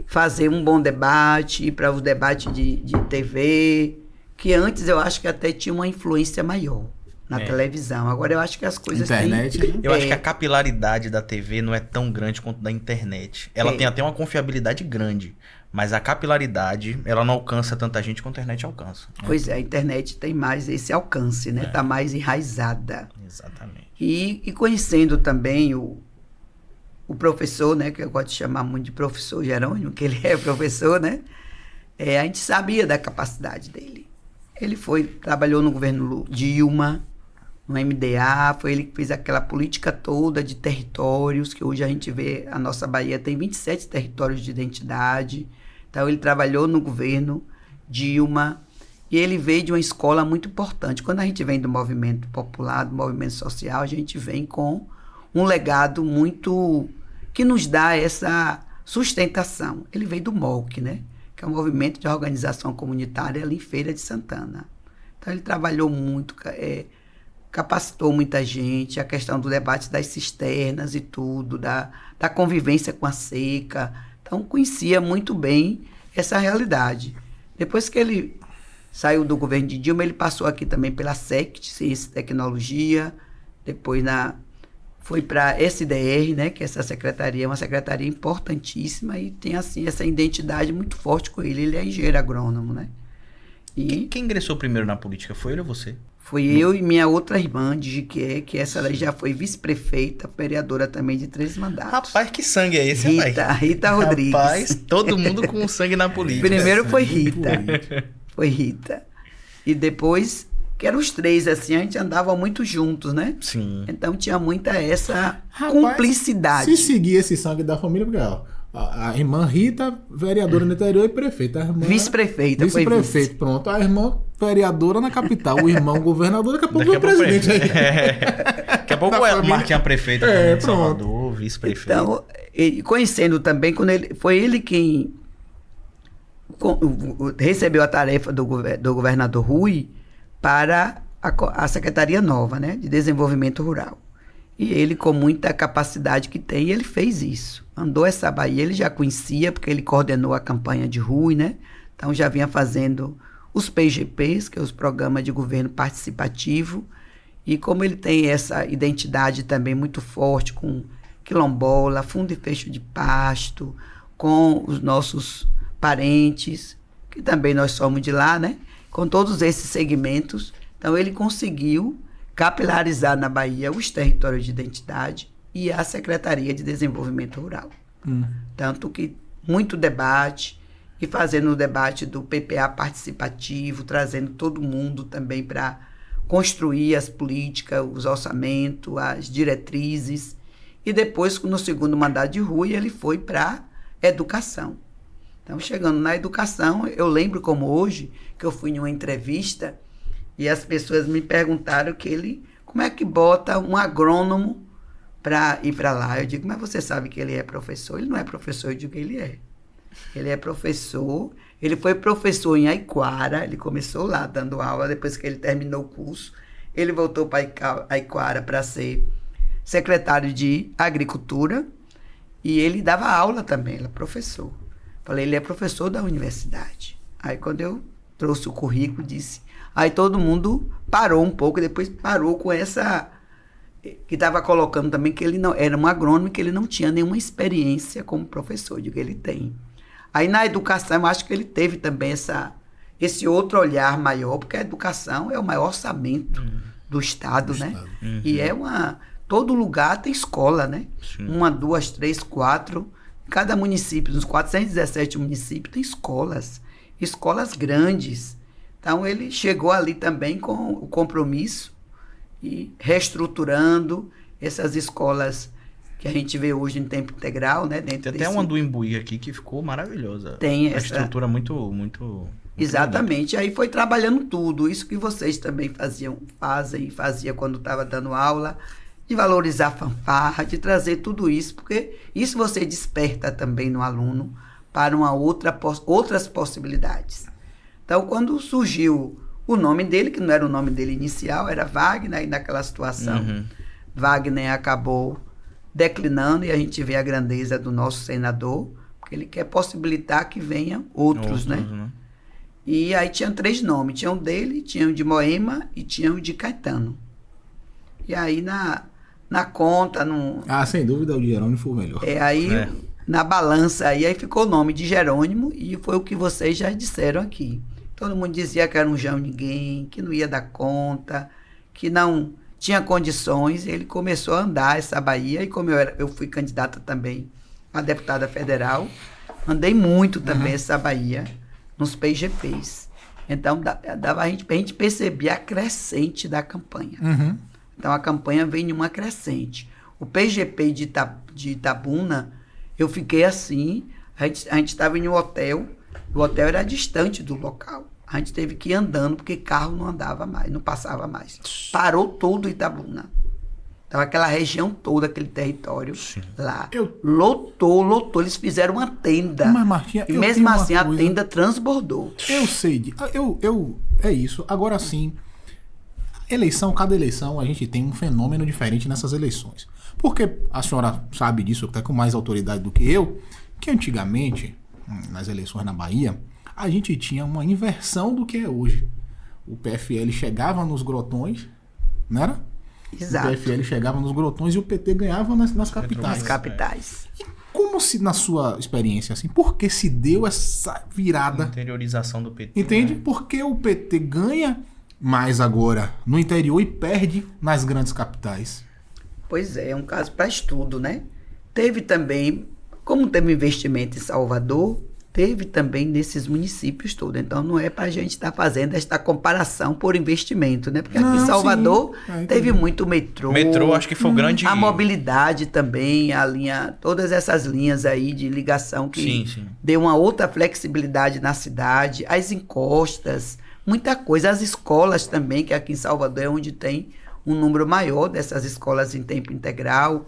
fazer um bom debate, para os debates de TV, que antes eu acho que até tinha uma influência maior na televisão. Agora eu acho que as coisas internet, têm... né? Eu acho que a capilaridade da TV não é tão grande quanto da internet. Ela tem até uma confiabilidade grande, mas a capilaridade, ela não alcança tanta gente quanto a internet alcança. Pois é, a internet tem mais esse alcance, né? Tá mais enraizada. Exatamente. E conhecendo também o professor, né? Que eu gosto de chamar muito de professor Jerônimo, que ele é professor, né? A gente sabia da capacidade dele. Ele trabalhou no governo Dilma, no MDA, foi ele que fez aquela política toda de territórios, que hoje a gente vê, a nossa Bahia tem 27 territórios de identidade. Então, ele trabalhou no governo Dilma e ele veio de uma escola muito importante. Quando a gente vem do movimento popular, do movimento social, a gente vem com um legado muito que nos dá essa sustentação. Ele veio do MOC, né? Que é o Movimento de Organização Comunitária ali em Feira de Santana. Então, ele trabalhou muito, capacitou muita gente, a questão do debate das cisternas e tudo, da convivência com a seca. Então, conhecia muito bem essa realidade. Depois que ele saiu do governo de Dilma, ele passou aqui também pela SECT, Ciência e Tecnologia, depois foi para a SDR, né, que essa secretaria é uma secretaria importantíssima e tem assim essa identidade muito forte com ele. Ele é engenheiro agrônomo, né? E quem ingressou primeiro na política, foi ele ou você? foi eu e minha outra irmã, de Jiquié, que essa daí já foi vice-prefeita, vereadora também de 3 mandatos. Rapaz, que sangue é esse, Rita Rodrigues. Rapaz, todo mundo com sangue na política. Primeiro foi Rita. Foi Rita. E depois, que eram os 3, assim, a gente andava muito juntos, né? Sim. Então tinha muita essa cumplicidade. Se seguir esse sangue da família, porque a irmã Rita, vereadora no interior e prefeita. Vice-prefeita, foi vice-prefeito, pronto. A irmã vereadora na capital, o irmão governador, daqui a pouco o presidente aí. Daqui a pouco o Marquinhos prefeita também, Salvador, vice-prefeito. Então, conhecendo também, foi ele quem recebeu a tarefa do governador Rui para a Secretaria Nova, né, de Desenvolvimento Rural. E ele, com muita capacidade que tem, ele fez isso. Andou essa Bahia, ele já conhecia, porque ele coordenou a campanha de Rui, né? Então já vinha fazendo os PGPs, que é os Programas de Governo Participativo. E como ele tem essa identidade também muito forte com quilombola, fundo e fecho de pasto, com os nossos parentes, que também nós somos de lá, né? Com todos esses segmentos. Então ele conseguiu capilarizar na Bahia os territórios de identidade e a Secretaria de Desenvolvimento Rural. Tanto que muito debate, e fazendo o debate do PPA participativo, trazendo todo mundo também para construir as políticas, os orçamentos, as diretrizes. E depois, no segundo mandato de Rui, ele foi para educação. Então, chegando na educação, eu lembro como hoje, que eu fui em uma entrevista e as pessoas me perguntaram como é que bota um agrônomo para ir para lá. Eu digo, mas você sabe que ele é professor? Ele não é professor, eu digo que ele é. Ele é professor, ele foi professor em Aiquara, ele começou lá dando aula, depois que ele terminou o curso, ele voltou para Aiquara para ser secretário de Agricultura e ele dava aula também, ele é professor. Falei, ele é professor da universidade. Aí quando eu trouxe o currículo, disse... Aí todo mundo parou um pouco, depois parou com essa... Que estava colocando também que ele não era um agrônomo, que ele não tinha nenhuma experiência como professor. Eu digo, ele tem. Aí na educação, eu acho que ele teve também esse outro olhar maior, porque a educação é o maior orçamento do Estado, né? E todo lugar tem escola, né? Sim. 1, 2, 3, 4. Cada município, nos 417 municípios, tem escolas grandes. Então, ele chegou ali também com o compromisso e reestruturando essas escolas que a gente vê hoje em tempo integral, né? Tem até uma do Imbuí aqui que ficou maravilhosa. Tem essa estrutura muito exatamente. Aí foi trabalhando tudo. Isso que vocês também fazia quando estava dando aula, de valorizar a fanfarra, de trazer tudo isso, porque isso você desperta também no aluno para outras possibilidades. Então, quando surgiu o nome dele, que não era o nome dele inicial, era Wagner, e naquela situação, Wagner acabou declinando, e a gente vê a grandeza do nosso senador, Porque ele quer possibilitar que venham outros, né? E aí tinha 3 nomes. Tinha um dele, tinha um de Moema e tinha um de Caetano. E aí na conta... sem dúvida o de Jerônimo foi o melhor. Na balança aí ficou o nome de Jerônimo e foi o que vocês já disseram aqui. Todo mundo dizia que era um João Ninguém, que não ia dar conta, que não tinha condições. Ele começou a andar essa Bahia e como eu fui candidata também a deputada federal, andei muito também essa Bahia nos PGPs. Então dava a gente percebia a crescente da campanha. Então a campanha vem em uma crescente. O PGP de Itabuna, eu fiquei assim, a gente estava em um hotel, o hotel era distante do local. A gente teve que ir andando, porque carro não andava mais, não passava mais. Parou todo Itabuna. Então aquela região toda, aquele território lá, lotou, eles fizeram uma tenda. Mas, Martinha, e mesmo assim a tenda transbordou. Eu sei, é isso. Agora sim, cada eleição a gente tem um fenômeno diferente nessas eleições. Porque a senhora sabe disso até com mais autoridade do que eu, que antigamente, nas eleições na Bahia, a gente tinha uma inversão do que é hoje. O PFL chegava nos grotões, não era? Exato. O PFL chegava nos grotões e o PT ganhava nas capitais. Nas capitais. E como se, na sua experiência, assim, por que se deu essa virada? Interiorização do PT. Entende? Por que o PT ganha mais agora no interior e perde nas grandes capitais? Pois é um caso para estudo, né? Teve também, como teve investimento em Salvador, teve também nesses municípios todos. Então não é para a gente estar fazendo esta comparação por investimento, né? Porque aqui em Salvador teve muito metrô. Metrô, acho que foi o grande... A mobilidade também, a linha, todas essas linhas aí de ligação que deu uma outra flexibilidade na cidade, as encostas, muita coisa. As escolas também, que aqui em Salvador é onde tem um número maior dessas escolas em tempo integral.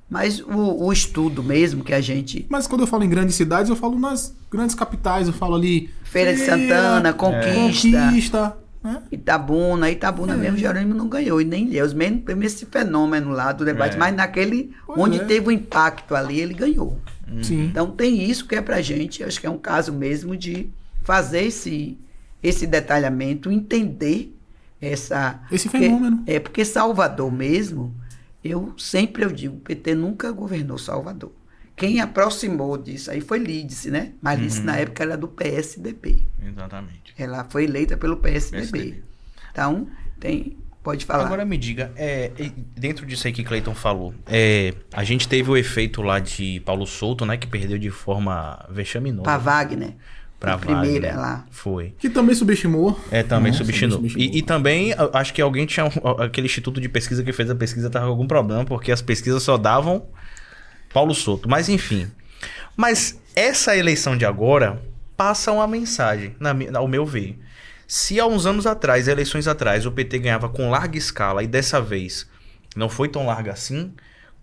Mas o estudo mesmo que a gente... Mas quando eu falo em grandes cidades, eu falo nas grandes capitais. Eu falo ali... Feira de Santana, Conquista, né? Itabuna mesmo, Jerônimo não ganhou. E nem Deus, mesmo esse fenômeno lá do debate. Mas naquele... onde teve o impacto ali, ele ganhou. Sim. Então tem isso que é pra gente. Acho que é um caso mesmo de fazer esse detalhamento, entender esse fenômeno. Porque Salvador mesmo, eu digo, o PT nunca governou Salvador. Quem aproximou disso aí foi Lídice, né? Mas Lídice na época era do PSDB. Exatamente. Ela foi eleita pelo PSDB. Então, pode falar. Agora me diga, dentro disso aí que Cleiton falou, a gente teve o efeito lá de Paulo Souto, né? Que perdeu de forma vexaminosa. Para Wagner. Pra primeira Wagner, lá. Foi. Que também subestimou. Também subestimou. E também, acho que alguém tinha aquele instituto de pesquisa que fez a pesquisa, tava com algum problema, porque as pesquisas só davam Paulo Souto. Mas enfim. Mas essa eleição de agora passa uma mensagem, ao meu ver. Se há uns anos atrás, eleições atrás, o PT ganhava com larga escala e dessa vez não foi tão larga assim,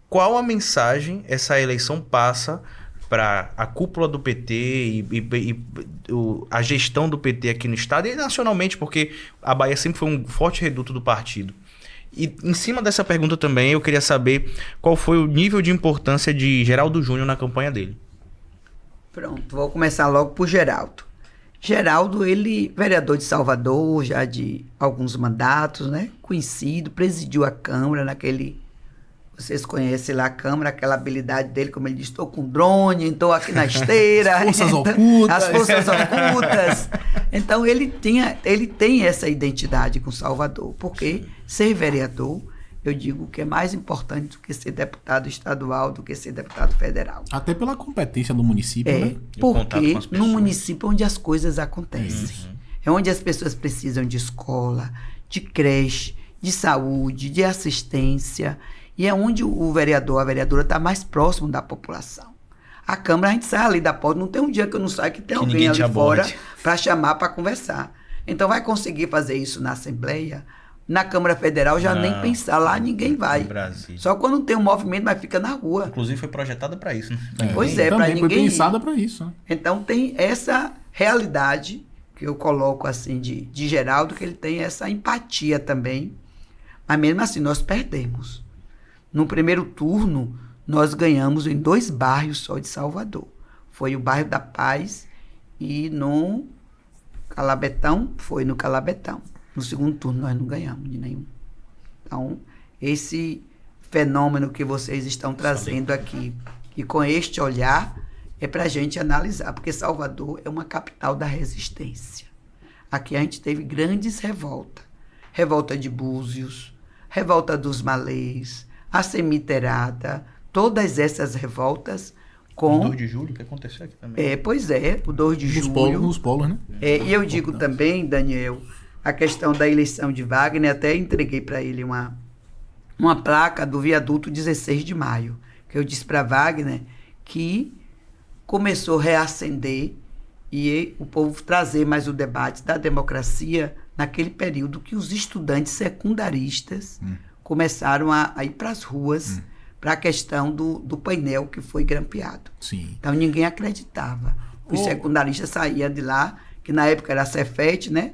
qual a mensagem essa eleição passa para a cúpula do PT e a gestão do PT aqui no estado e nacionalmente, porque a Bahia sempre foi um forte reduto do partido. E em cima dessa pergunta também, eu queria saber qual foi o nível de importância de Geraldo Júnior na campanha dele. Pronto, vou começar logo por Geraldo. Geraldo, ele, vereador de Salvador, já de alguns mandatos, né? Conhecido, presidiu a Câmara naquele... Vocês conhecem lá a Câmara, aquela habilidade dele, como ele diz, estou com drone, estou aqui na esteira. As forças ocultas. As forças ocultas. Então, ele tem essa identidade com Salvador, porque ser vereador, eu digo que é mais importante do que ser deputado estadual, do que ser deputado federal. Até pela competência do município, né? Porque no município é onde as coisas acontecem. É onde as pessoas precisam de escola, de creche, de saúde, de assistência... E é onde o vereador, a vereadora está mais próximo da população. A Câmara, a gente sai ali da porta, não tem um dia que eu não saio que tem alguém ali fora para chamar, para conversar. Então vai conseguir fazer isso na Assembleia, na Câmara Federal já nem pensar, lá ninguém vai. Só quando tem um movimento, mas fica na rua. Inclusive foi projetada para isso, né? Pois é, para ninguém. Foi pensada para isso. Né? Então tem essa realidade que eu coloco assim de Geraldo, que ele tem essa empatia também. Mas mesmo assim, nós perdemos. No primeiro turno, nós ganhamos em 2 bairros só de Salvador. foi o bairro da Paz, e no Calabetão, foi no Calabetão. No segundo turno nós não ganhamos de nenhum. Então, esse fenômeno que vocês estão trazendo aqui, e com este olhar, é para a gente analisar, porque Salvador é uma capital da resistência. Aqui a gente teve grandes revoltas. Revolta de Búzios, revolta dos Malês, a Cemiterada, todas essas revoltas com... O 2 de julho, que aconteceu aqui também. Pois é, o 2 de julho. Nos polos, né? E eu digo também, Daniel, a questão da eleição de Wagner, até entreguei para ele uma placa do viaduto 16 de maio, que eu disse para Wagner que começou a reacender e o povo trazer mais o debate da democracia naquele período que os estudantes secundaristas começaram a ir para as ruas para a questão do painel que foi grampeado. Sim. Então ninguém acreditava. Os secundaristas saíam de lá, que na época era a Cefet, né?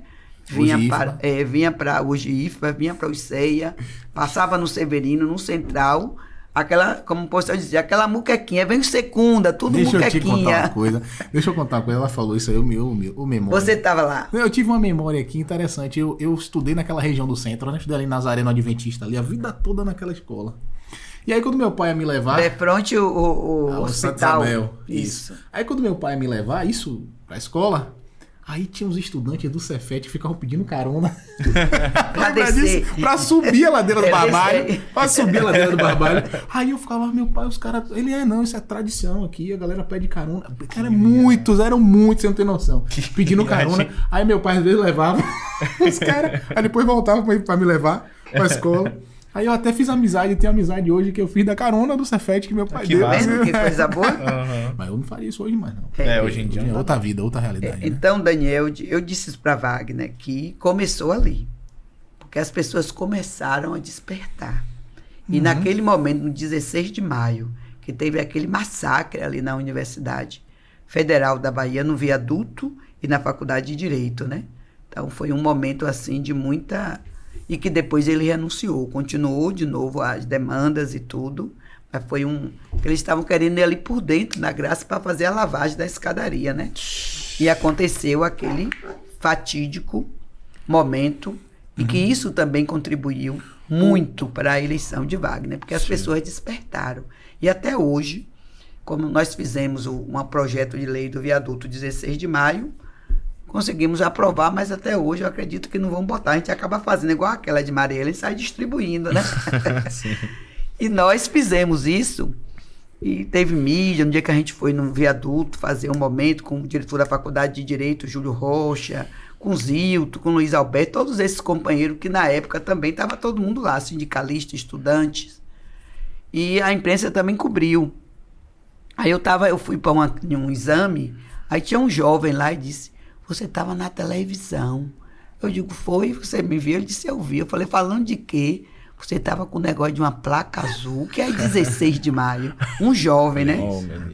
Vinha para o GIFA, vinha para o ICEA, passava no Severino, no Central, aquela, como posso dizer, aquela muquequinha, vem secunda, tudo muquequinha. Deixa eu contar uma coisa, ela falou isso aí, o memória. Você estava lá? Eu tive uma memória aqui interessante, eu estudei naquela região do centro, né? Estudei ali em Nazaré, no Adventista, ali a vida toda naquela escola. E aí quando meu pai ia me levar... De frente o hospital. Isabel, isso. Aí quando meu pai ia me levar, pra escola... Aí tinha uns estudantes do Cefet que ficavam pedindo carona pra descer. Pra subir a ladeira do Barbalho. Pra subir a ladeira do Barbalho. Aí eu ficava, meu pai, os caras... Não, isso é tradição aqui, a galera pede carona. Cara, eram muitos, você não tem noção. Pedindo carona. Aí meu pai às vezes levava os caras. Aí depois voltava pra me levar pra escola. Aí eu até fiz tenho amizade hoje que eu fiz da carona do Cefet que meu pai deu. Que coisa boa. Mas eu não faria isso hoje mais, não. Hoje em dia. É outra vida, outra realidade. Então, Daniel, eu disse isso para Wagner, que começou ali. Porque as pessoas começaram a despertar. E naquele momento, no 16 de maio, que teve aquele massacre ali na Universidade Federal da Bahia, no viaduto e na Faculdade de Direito, né? Então, foi um momento, assim, de muita... E que depois ele renunciou, continuou de novo as demandas e tudo, mas foi eles estavam querendo ir ali por dentro da Graça para fazer a lavagem da escadaria, né? E aconteceu aquele fatídico momento, e que isso também contribuiu muito para a eleição de Wagner, porque as pessoas despertaram. E até hoje, como nós fizemos um projeto de lei do viaduto 16 de maio, conseguimos aprovar, mas até hoje eu acredito que não vão botar. A gente acaba fazendo igual aquela de Mariela e sai distribuindo, né? E nós fizemos isso e teve mídia. No dia que a gente foi num viaduto fazer um momento com o diretor da Faculdade de Direito, Júlio Rocha, com Zilto, com Luiz Alberto, todos esses companheiros que na época também estava todo mundo lá, sindicalistas, estudantes. E a imprensa também cobriu. Aí eu fui para um exame, aí tinha um jovem lá e disse: "Você estava na televisão." Eu digo: "Foi, você me viu?" Ele disse: "Eu vi." Eu falei: "Falando de quê?" "Você estava com um negócio de uma placa azul, que é 16 de maio. Um jovem, né?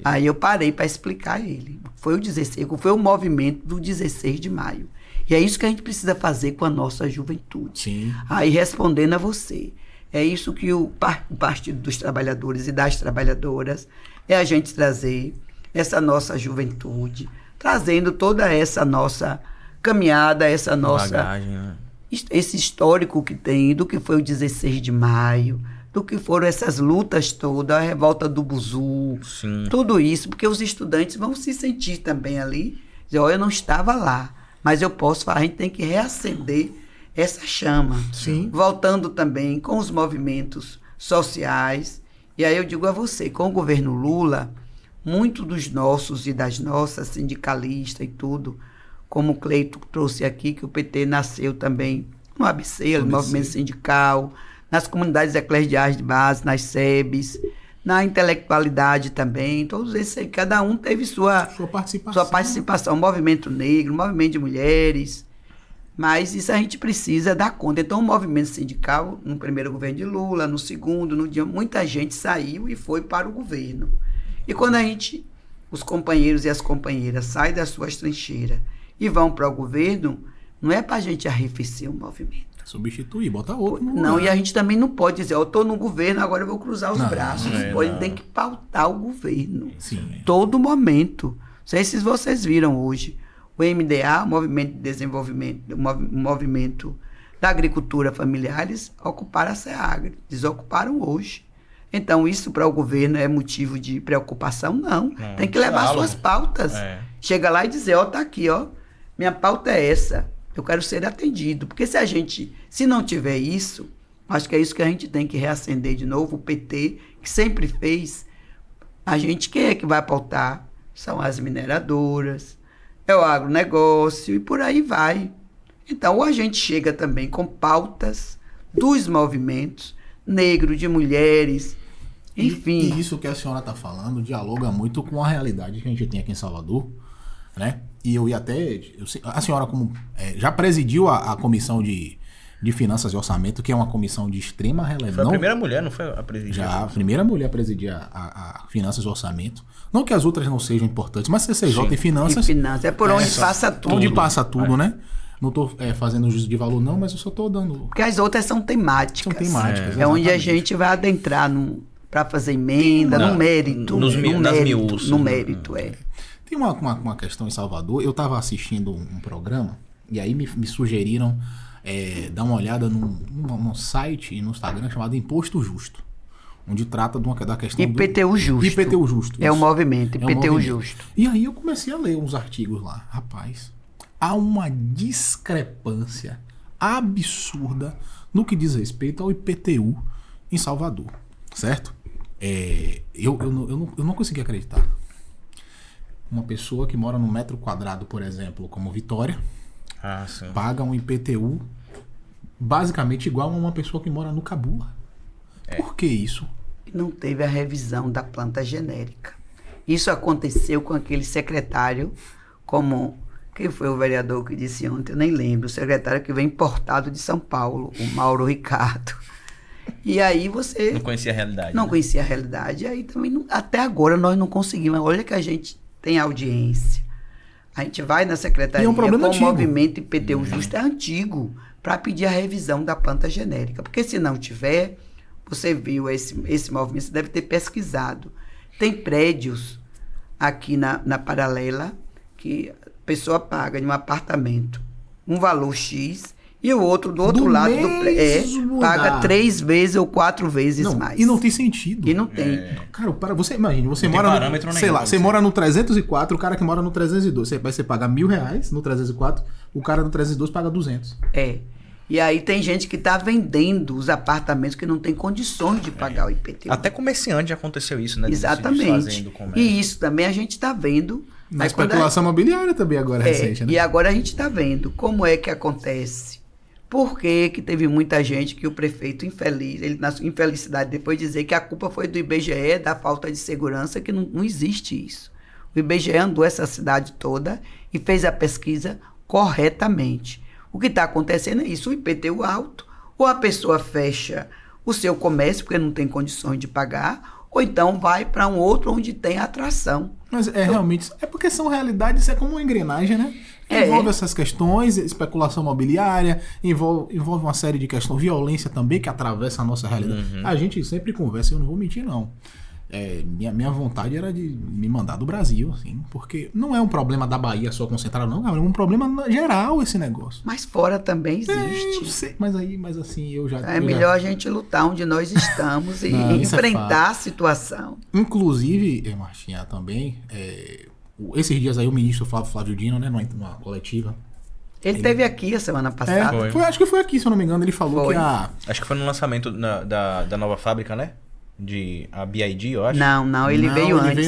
Aí eu parei para explicar a ele. Foi o 16, foi o movimento do 16 de maio. E é isso que a gente precisa fazer com a nossa juventude. Sim. Aí, respondendo a você, é isso que o Partido dos Trabalhadores e das Trabalhadoras é a gente trazer essa nossa juventude, trazendo toda essa nossa caminhada, essa nossa... bagagem, né? Esse histórico que tem, do que foi o 16 de maio, do que foram essas lutas todas, a revolta do Buzu, Sim. Tudo isso, porque os estudantes vão se sentir também ali, dizer: "Ó, eu não estava lá, mas eu posso falar." A gente tem que reacender essa chama. Sim. Voltando também com os movimentos sociais. E aí eu digo a você, com o governo Lula, muito dos nossos e das nossas sindicalistas e tudo, como o Cleito trouxe aqui, que o PT nasceu também no ABC, no movimento sindical, nas comunidades eclesiais de base, nas SEBs, na intelectualidade também, todos esses, cada um teve sua participação, movimento negro, movimento de mulheres, mas isso a gente precisa dar conta. Então o movimento sindical, no primeiro governo de Lula, no segundo, no dia, muita gente saiu e foi para o governo. E quando os companheiros e as companheiras saem das suas trincheiras e vão para o governo, não é para a gente arrefecer o movimento. Substituir, bota outro. Não, e a gente também não pode dizer, eu estou no governo, agora eu vou cruzar os braços. não. Tem que pautar o governo. Sim. Todo momento. Não sei se vocês viram hoje. O MDA, o Movimento de Desenvolvimento, o Movimento da Agricultura Familiares, ocuparam a SEAGRE. Desocuparam hoje. Então, isso para o governo é motivo de preocupação? Não. Tem que levar suas pautas. Chega lá e dizer, tá aqui, minha pauta é essa. Eu quero ser atendido. Porque se não tiver isso, acho que é isso que a gente tem que reacender de novo. O PT, que sempre fez, quem é que vai pautar? São as mineradoras, é o agronegócio e por aí vai. Então, ou a gente chega também com pautas dos movimentos negros, de mulheres, enfim. E isso que a senhora está falando dialoga muito com a realidade que a gente tem aqui em Salvador, né? E eu ia até... a senhora já presidiu a Comissão de Finanças e Orçamento, que é uma comissão de extrema relevância. Foi a primeira mulher, não foi a presidir? Já, a primeira mulher a presidir a Finanças e Orçamento. Não que as outras não sejam importantes, mas CCJ e Finanças... É por onde passa tudo. Onde passa tudo, né? Não estou fazendo juízo de valor não, mas eu só estou dando... Porque as outras são temáticas. São temáticas, É onde a gente vai adentrar para fazer emenda, no mérito. No mérito. Tem uma questão em Salvador. Eu estava assistindo um programa e aí me sugeriram dar uma olhada num site e no Instagram chamado Imposto Justo, onde trata da questão IPTU Justo. IPTU Justo. É o movimento, IPTU Justo. E aí eu comecei a ler uns artigos lá. Rapaz, há uma discrepância absurda no que diz respeito ao IPTU em Salvador, certo? Eu não consegui acreditar. Uma pessoa que mora no metro quadrado, por exemplo, como Vitória, paga um IPTU basicamente igual a uma pessoa que mora no Cabula. Por que isso? Não teve a revisão da planta genérica. Isso aconteceu com aquele secretário, quem foi o vereador que disse ontem? Eu nem lembro. O secretário que veio importado de São Paulo, o Mauro Ricardo. E aí você... Não conhecia a realidade. Não conhecia a realidade. E aí também, até agora, nós não conseguimos. Olha que a gente tem audiência. A gente vai na secretaria com o movimento IPTU Justo, é antigo, para pedir a revisão da planta genérica. Porque se não tiver, você viu esse movimento, você deve ter pesquisado. Tem prédios aqui na Paralela que a pessoa paga de um apartamento um valor X e o outro do outro lado do prédio paga 3 vezes ou 4 vezes mais. E não tem sentido. E não tem. Cara, você imagina, você mora no, sei lá, você mora no 304, o cara que mora no 302, você paga R$1.000 no 304, o cara no 302 paga 200. E aí tem gente que está vendendo os apartamentos que não tem condições de pagar o IPTU. Até comerciante já aconteceu isso, né? Exatamente. E isso também a gente está vendo. Na especulação imobiliária também agora recente, né? E agora a gente está vendo como é que acontece. Por que teve muita gente que o prefeito infeliz, ele na sua infelicidade depois dizer que a culpa foi do IBGE, da falta de segurança, que não existe isso. O IBGE andou essa cidade toda e fez a pesquisa corretamente. O que está acontecendo é isso, o IPTU alto, ou a pessoa fecha o seu comércio porque não tem condições de pagar, ou então vai para um outro onde tem atração. Mas realmente, porque são realidades, é como uma engrenagem, né? Envolve essas questões, especulação imobiliária, envolve uma série de questões, violência também, que atravessa a nossa realidade. A gente sempre conversa, eu não vou mentir, não. Minha vontade era de me mandar do Brasil, assim, porque não é um problema da Bahia só concentrado, não, é um problema geral esse negócio. Mas fora também existe. Eu sei, mas assim, eu já... melhor a gente lutar onde nós estamos e enfrentar a situação. Inclusive, Martinha, também, esses dias aí o ministro Flávio Dino, né, numa coletiva... Ele esteve aqui a semana passada. Acho que foi aqui, se eu não me engano, ele falou que Acho que foi no lançamento da nova fábrica, né? A BID, eu acho. Não, ele veio antes.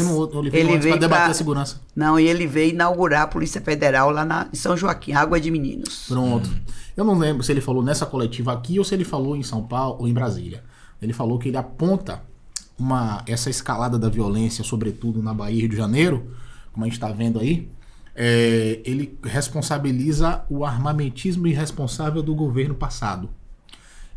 Ele veio para debater a segurança. Não, e ele veio inaugurar a Polícia Federal lá em São Joaquim, Água de Meninos. Pronto. Eu não lembro se ele falou nessa coletiva aqui ou se ele falou em São Paulo ou em Brasília. Ele falou que ele aponta essa escalada da violência, sobretudo na Bahia e Rio de Janeiro, como a gente está vendo aí, ele responsabiliza o armamentismo irresponsável do governo passado.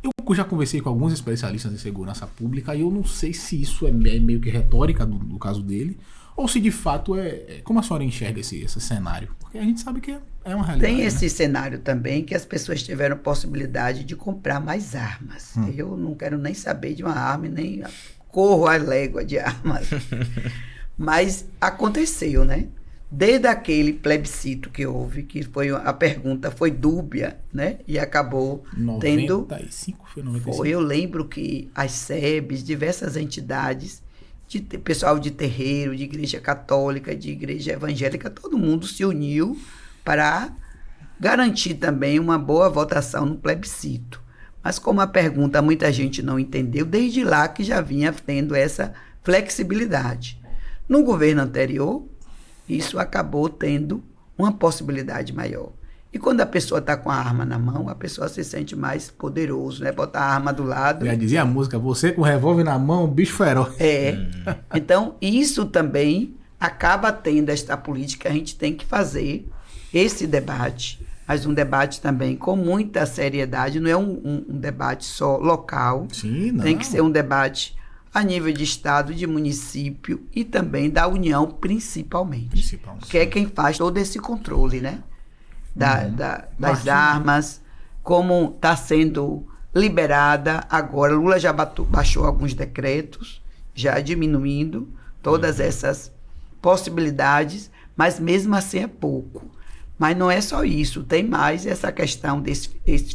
Eu já conversei com alguns especialistas em segurança pública e eu não sei se isso é meio que retórica do caso dele ou se de fato como a senhora enxerga esse cenário? Porque a gente sabe que é uma realidade. Tem esse cenário também que as pessoas tiveram possibilidade de comprar mais armas. Eu não quero nem saber de uma arma, nem corro a légua de armas. Mas aconteceu, né? Desde aquele plebiscito que houve, que foi a pergunta foi dúbia, né? E acabou 95, foi 95? Eu lembro que as SEBs, diversas entidades, pessoal de terreiro, de igreja católica, de igreja evangélica, todo mundo se uniu para garantir também uma boa votação no plebiscito. Mas como a pergunta muita gente não entendeu, desde lá que já vinha tendo essa flexibilidade. No governo anterior, isso acabou tendo uma possibilidade maior. E quando a pessoa está com a arma na mão, a pessoa se sente mais poderoso, né? Botar a arma do lado. Já dizia a música, você com o revólver na mão, bicho feroz. Então, isso também acaba tendo esta política. A gente tem que fazer esse debate, mas um debate também com muita seriedade. Não é um debate só local. Sim, não. Tem que ser um debate a nível de estado, de município e também da União, principalmente. Que é quem faz todo esse controle, né? Das armas, como está sendo liberada agora. Lula já baixou alguns decretos, já diminuindo todas essas possibilidades, mas mesmo assim é pouco. Mas não é só isso, tem mais essa questão desse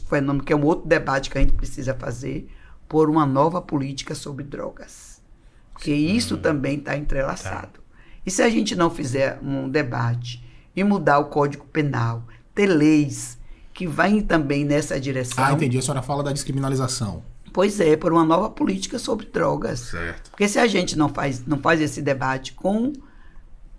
fenômeno, que é um outro debate que a gente precisa fazer, por uma nova política sobre drogas. Porque isso também está entrelaçado. E se a gente não fizer um debate e mudar o Código Penal, ter leis que vão também nessa direção... Entendi. A senhora fala da descriminalização. Pois é, por uma nova política sobre drogas. Certo. Porque se a gente não faz esse debate com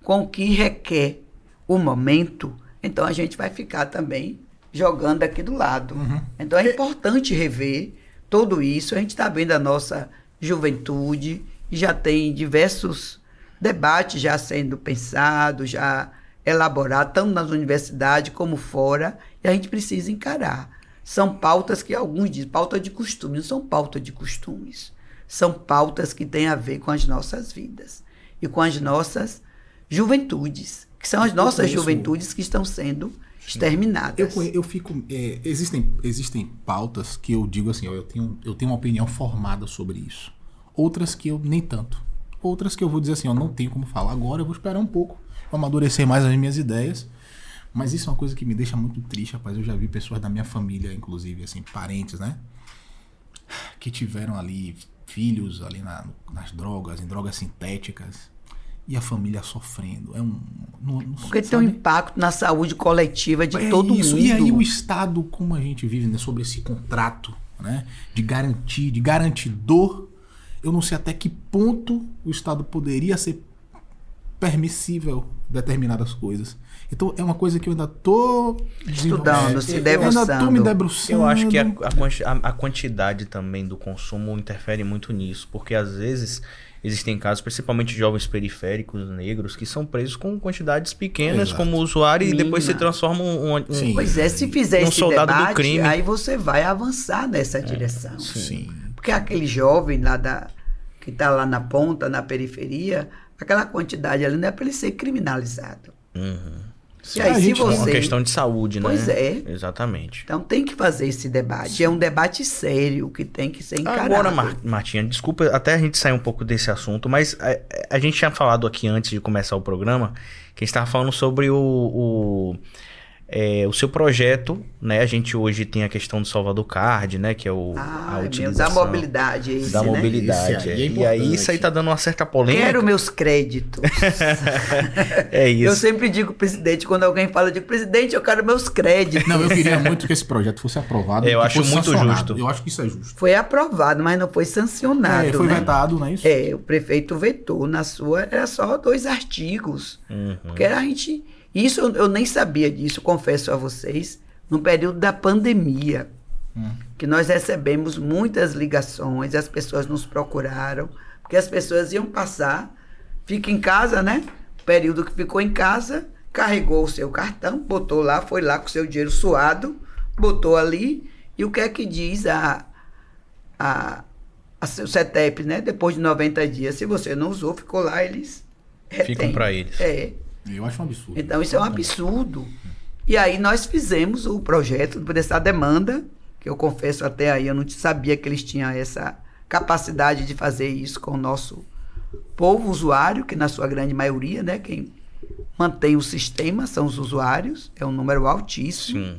o que requer o momento, então a gente vai ficar também jogando aqui do lado. Então é importante rever tudo isso. A gente está vendo a nossa juventude e já tem diversos debates já sendo pensados, já elaborados, tanto nas universidades como fora, e a gente precisa encarar. São pautas que alguns dizem, pauta de costumes, não são pauta de costumes. São pautas que têm a ver com as nossas vidas e com as nossas juventudes, que são as nossas juventudes que estão sendo exterminadas. Eu fico... existem pautas que eu digo assim, eu tenho uma opinião formada sobre isso. Outras que eu nem tanto. Outras que eu vou dizer assim, eu não tenho como falar agora, eu vou esperar um pouco, vou amadurecer mais as minhas ideias. Mas isso é uma coisa que me deixa muito triste, rapaz. Eu já vi pessoas da minha família, inclusive, assim, parentes, né? Que tiveram ali filhos ali nas drogas, em drogas sintéticas. E a família sofrendo. Porque tem um impacto na saúde coletiva de todo mundo. E aí o Estado, como a gente vive, né, sobre esse contrato, né, de garantidor, eu não sei até que ponto o Estado poderia ser permissível determinadas coisas. Então é uma coisa que eu ainda tô estudando, se debruçando. Eu ainda tô me debruçando. Eu acho que a quantidade também do consumo interfere muito nisso, porque às vezes existem casos, principalmente jovens periféricos negros, que são presos com quantidades pequenas como usuário e depois se transformam Pois é, se fizer esse soldado debate, do crime. aí você vai avançar nessa direção. Sim. Porque aquele jovem lá que está lá na ponta, na periferia, aquela quantidade ali não é para ele ser criminalizado. E aí, se você... É uma questão de saúde, né? Pois é. Exatamente. Então tem que fazer esse debate. Sim. É um debate sério que tem que ser encarado. Agora, Martinha, desculpa até a gente sair um pouco desse assunto, mas a gente tinha falado aqui antes de começar o programa, que a gente estava falando sobre o seu projeto, né? A gente hoje tem a questão do Salvador Card, né? Que é a utilização... Da mobilidade, esse, da mobilidade. E aí isso aí tá dando uma certa polêmica. Quero meus créditos. É isso. Eu sempre digo pro presidente, quando alguém fala, eu digo, presidente, eu quero meus créditos. Não, eu queria muito que esse projeto fosse aprovado. Eu acho muito justo. Eu acho que isso é justo. Foi aprovado, mas não foi sancionado, foi vetado, não é isso? O prefeito vetou na sua, era só 2 artigos. Porque a gente... Isso eu nem sabia disso, confesso a vocês, no período da pandemia, que nós recebemos muitas ligações, as pessoas nos procuraram, porque as pessoas iam passar, fica em casa, né? O período que ficou em casa, carregou o seu cartão, botou lá, foi lá com o seu dinheiro suado, botou ali, e o que é que diz o CETEP, né? Depois de 90 dias, se você não usou, ficou lá, eles ficam para eles. Eu acho um absurdo. Então isso é um absurdo. E aí nós fizemos o projeto dessa demanda, que eu confesso até aí, eu não sabia que eles tinham essa capacidade de fazer isso com o nosso povo usuário, que na sua grande maioria, né, quem mantém o sistema são os usuários, é um número altíssimo. Sim.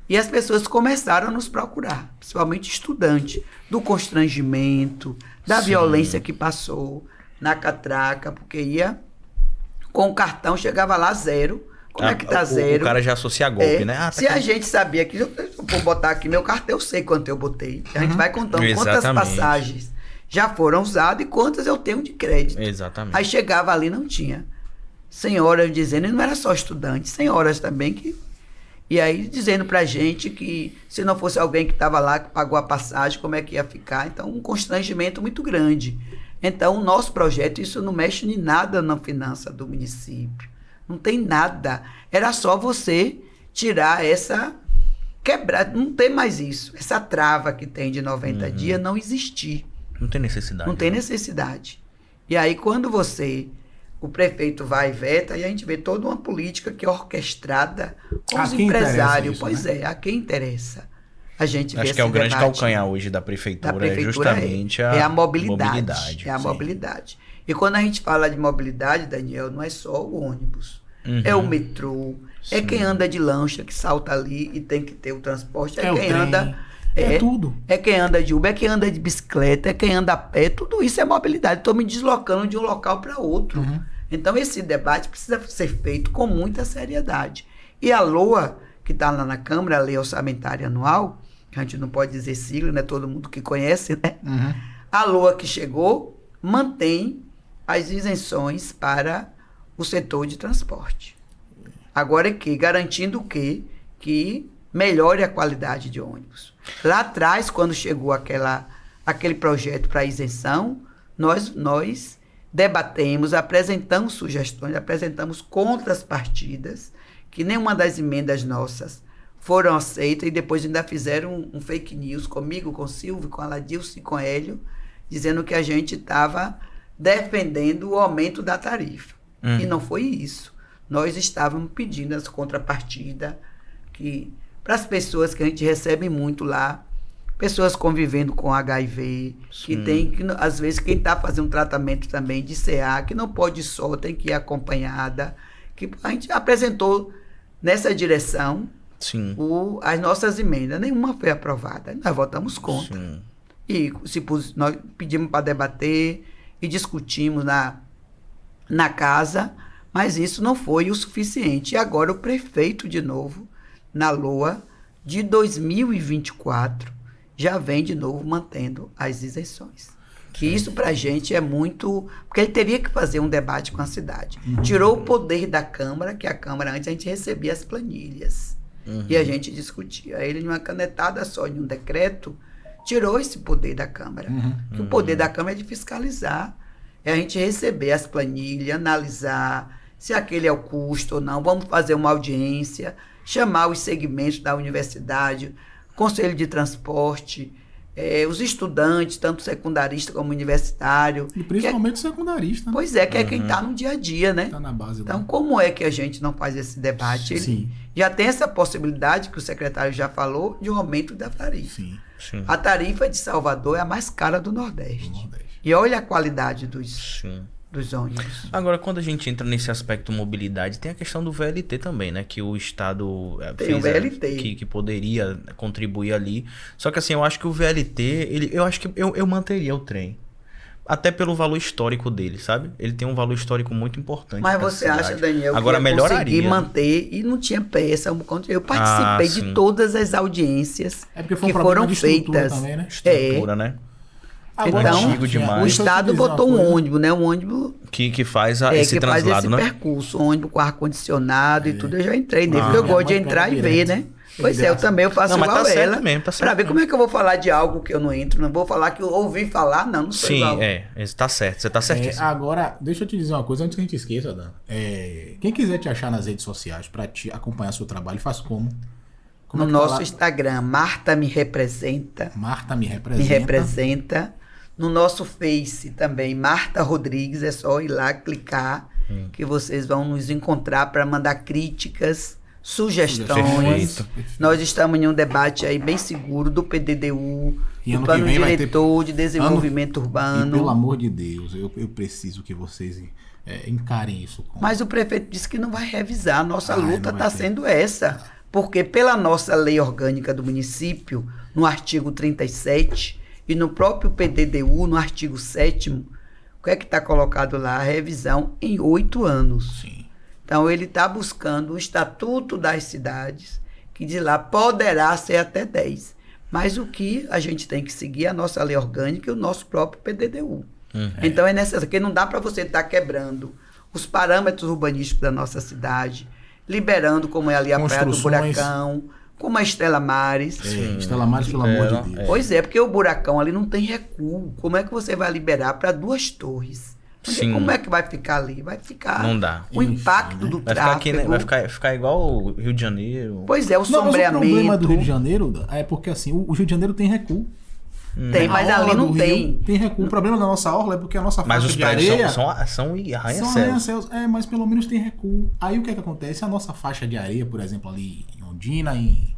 E as pessoas começaram a nos procurar, principalmente estudantes, do constrangimento, da violência que passou na catraca, porque ia com o cartão, chegava lá zero. Como é que tá zero? O cara já associa golpe, né? Se a gente sabia que, se eu for botar aqui meu cartão, eu sei quanto eu botei. A gente vai contando quantas passagens já foram usadas e quantas eu tenho de crédito. Exatamente. Aí chegava ali, não tinha. Senhoras dizendo, e não era só estudante, senhoras também que... E aí dizendo pra gente que se não fosse alguém que estava lá, que pagou a passagem, como é que ia ficar? Então, um constrangimento muito grande. Então, o nosso projeto, isso não mexe em nada na finança do município. Não tem nada. Era só você tirar essa... Quebrar, não tem mais isso. Essa trava que tem de 90 dias não existir. Não tem necessidade. Não tem necessidade. E aí, quando o prefeito vai e veta, aí a gente vê toda uma política que é orquestrada com os empresários. Isso, pois né? a quem interessa. A gente vê Acho que é o grande calcanhar hoje da prefeitura, é justamente a mobilidade. É a mobilidade. E quando a gente fala de mobilidade, Daniel, não é só o ônibus. É o metrô, é quem anda de lancha, que salta ali e tem que ter o transporte, é quem anda... É tudo. É quem anda de Uber, é quem anda de bicicleta, é quem anda a pé, tudo isso é mobilidade. Estou me deslocando de um local para outro. Então, esse debate precisa ser feito com muita seriedade. E a LOA, que está lá na Câmara, a Lei Orçamentária Anual, que a gente não pode dizer sigla, né? Todo mundo que conhece, né? A LOA que chegou mantém as isenções para o setor de transporte. Agora é que, garantindo o quê? Que melhore a qualidade de ônibus. Lá atrás, quando chegou aquele projeto para isenção, nós debatemos, apresentamos sugestões, apresentamos contrapartidas, que nenhuma das emendas nossas foram aceitas, e depois ainda fizeram um fake news comigo, com o Silvio, com a Ladilce e com o Hélio, dizendo que a gente estava defendendo o aumento da tarifa. E não foi isso. Nós estávamos pedindo as contrapartidas para as pessoas que a gente recebe muito lá, pessoas convivendo com HIV, que às vezes quem está fazendo tratamento também de CA, que não pode ir só, tem que ir acompanhada, que a gente apresentou nessa direção as nossas emendas, nenhuma foi aprovada, nós votamos contra. E nós pedimos para debater e discutimos na casa, mas isso não foi o suficiente. E agora o prefeito, de novo, na LOA de 2024, já vem de novo mantendo as isenções. Que isso para a gente é muito... Porque ele teria que fazer um debate com a cidade. Tirou o poder da Câmara, que a Câmara antes a gente recebia as planilhas. E a gente discutia. Ele, numa canetada só, em um decreto, tirou esse poder da Câmara. Que o poder da Câmara é de fiscalizar. É a gente receber as planilhas, analisar se aquele é o custo ou não. Vamos fazer uma audiência, chamar os segmentos da universidade, Conselho de Transporte, os estudantes, tanto secundarista como universitário. E principalmente secundarista. Né? Pois é, que é quem está no dia a dia, né? Está na base. Então, como é que a gente não faz esse debate? Sim. Já tem essa possibilidade, que o secretário já falou, de um aumento da tarifa. Sim. A tarifa de Salvador é a mais cara do Nordeste. E olha a qualidade dos ônibus. Agora, quando a gente entra nesse aspecto mobilidade, tem a questão do VLT também, né? Que o Estado tem o VLT. Que poderia contribuir ali. Só que assim, eu acho que o VLT, eu acho que eu manteria o trem. Até pelo valor histórico dele, sabe? Ele tem um valor histórico muito importante. Mas você acha, Daniel, agora que melhoraria, conseguir manter e não tinha peça? Eu participei de todas as audiências que foram feitas. Também, né? Estrutura, né? Agora, antigo demais. O Estado botou um ônibus, né? Um ônibus que faz esse translado, né? Percurso, um ônibus com ar-condicionado e tudo. Eu já entrei nele, porque eu gosto de entrar e ver, né? Pois é, eu também faço igual ela. Pra ver como é que eu vou falar de algo que eu não entro. Não vou falar que eu ouvi falar, não sou igual. Sim, tá certo, você tá certíssimo. Agora, deixa eu te dizer uma coisa antes que a gente esqueça, Dan. Quem quiser te achar nas redes sociais pra te acompanhar seu trabalho, faz como? No nosso Instagram, Marta Me Representa. Marta Me Representa. Me Representa. No nosso Face também, Marta Rodrigues, é só ir lá, clicar que vocês vão nos encontrar para mandar críticas, sugestões. Perfeito. Nós estamos em um debate aí bem seguro do PDDU, E do ano Plano que vem vai ter- Diretor de Desenvolvimento E Urbano. pelo amor de Deus, eu preciso que vocês encarem isso com... Mas o prefeito disse que não vai revisar. A nossa Ai, luta não vai está ter. sendo essa. Porque pela nossa lei orgânica do município, no artigo 37, e no próprio PDDU, no artigo 7º, o que é que está colocado lá? A revisão em 8 anos. Sim. Então, ele está buscando o Estatuto das Cidades, que de lá poderá ser até 10. Mas o que a gente tem que seguir é a nossa lei orgânica e o nosso próprio PDDU. Então, é necessário, porque não dá para você estar quebrando os parâmetros urbanísticos da nossa cidade, liberando, como é ali a Praia do Construções. Buracão, como a Estela Mares. Estela Maris, pelo amor de Deus. Pois é, porque o Buracão ali não tem recuo. Como é que você vai liberar para 2 torres? Sim. Como é que vai ficar ali? Vai ficar Não dá. o impacto do Vai ficar aqui, tráfego. né? Vai ficar igual o Rio de Janeiro. Pois é, o Não, mas o sombreamento. problema do Rio de Janeiro é porque assim, o Rio de Janeiro tem recuo. Tem, mas A ali orla não do tem. Rio tem recuo. O problema da nossa orla é porque a nossa Mas faixa os de prédios areia são são arranha-céus. arranha-céus. Mas pelo menos tem recuo. Aí o que é que acontece? A nossa faixa de areia, por exemplo, ali em Ondina, em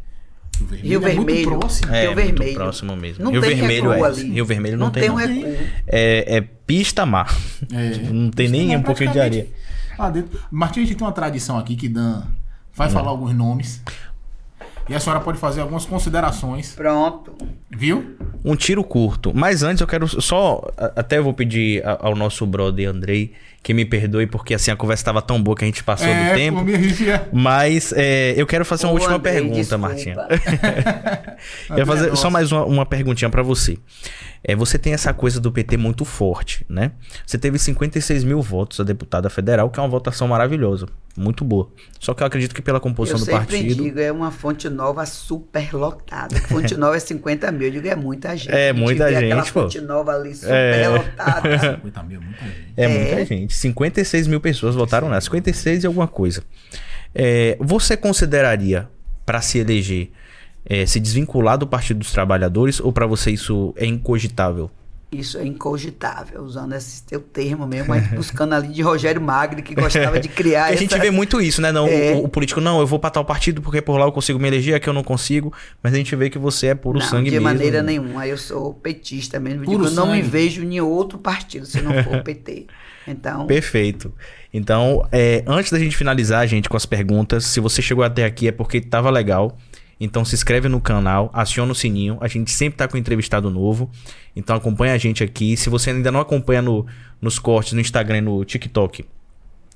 Rio Vermelho, Rio é muito Vermelho. próximo. É, Rio muito Vermelho. próximo mesmo. Não Rio tem Vermelho recuo é. ali. Rio Vermelho não tem um não. recuo. É pista-mar. Não tem nem um pouquinho de areia. Martim, a gente tem uma tradição aqui que Dan vai falar alguns nomes. E a senhora pode fazer algumas considerações. Pronto. Viu? Um tiro curto. Mas antes eu quero só... Até eu vou pedir ao nosso brother Andrei que me perdoe, porque assim a conversa estava tão boa que a gente passou do tempo. Mas eu quero fazer uma Ô, última Andrei, pergunta, desculpa. Martinha. Eu quero fazer só mais uma perguntinha pra você. Você tem essa coisa do PT muito forte, né? Você teve 56 mil votos a deputada federal, que é uma votação maravilhosa, muito boa. Só que eu acredito que pela composição do Eu sempre partido... digo, é uma Fonte Nova superlotada. Fonte Nova é 50 mil. Eu digo, é muita gente. É A gente muita vê gente, aquela pô. Fonte Nova ali superlotada. 50 mil, muita gente. É muita gente. 56 mil pessoas votaram nela. 56 e alguma coisa. Você consideraria, para se eleger, se desvincular do Partido dos Trabalhadores, ou para você isso é incogitável? Isso é incogitável, usando esse teu termo mesmo, mas buscando ali de Rogério Magri, que gostava de criar Porque a gente vê muito isso, né? Não, É. o político, não, eu vou para tal partido porque por lá eu consigo me eleger, aqui eu não consigo. Mas a gente vê que você é puro Não, sangue de mesmo. maneira nenhuma. Eu sou petista mesmo. Puro Eu não me sangue. vejo em outro partido se não for o PT. Então, Perfeito. Então, antes da gente finalizar, gente, com as perguntas, se você chegou até aqui é porque tava legal. Então se inscreve no canal, aciona o sininho. A gente sempre tá com entrevistado novo. Então acompanha a gente aqui. Se você ainda não acompanha nos cortes, no Instagram e no TikTok,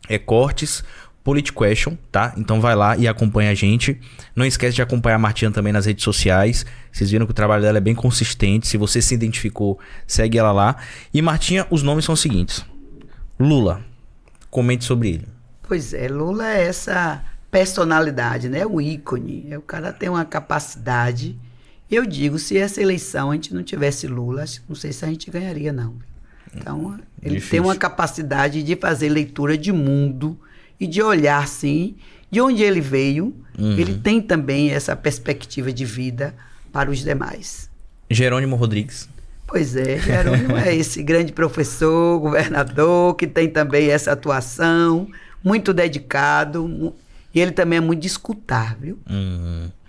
é cortes Politiquestion, tá? Então vai lá e acompanha a gente. Não esquece de acompanhar a Martinha também nas redes sociais. Vocês viram que o trabalho dela é bem consistente. Se você se identificou, segue ela lá. E Martinha, os nomes são os seguintes. Lula, comente sobre ele. pois é, Lula é essa personalidade, né? O ícone. O cara tem uma capacidade. Eu digo, se essa eleição a gente não tivesse Lula, não sei se a gente ganharia, não. Então, ele Difícil. tem uma capacidade de fazer leitura de mundo e de olhar, sim, de onde ele veio. Ele tem também essa perspectiva de vida para os demais. Jerônimo Rodrigues. Pois é, Jerônimo é esse grande professor, governador, que tem também essa atuação, muito dedicado, e ele também é muito de escutar, viu?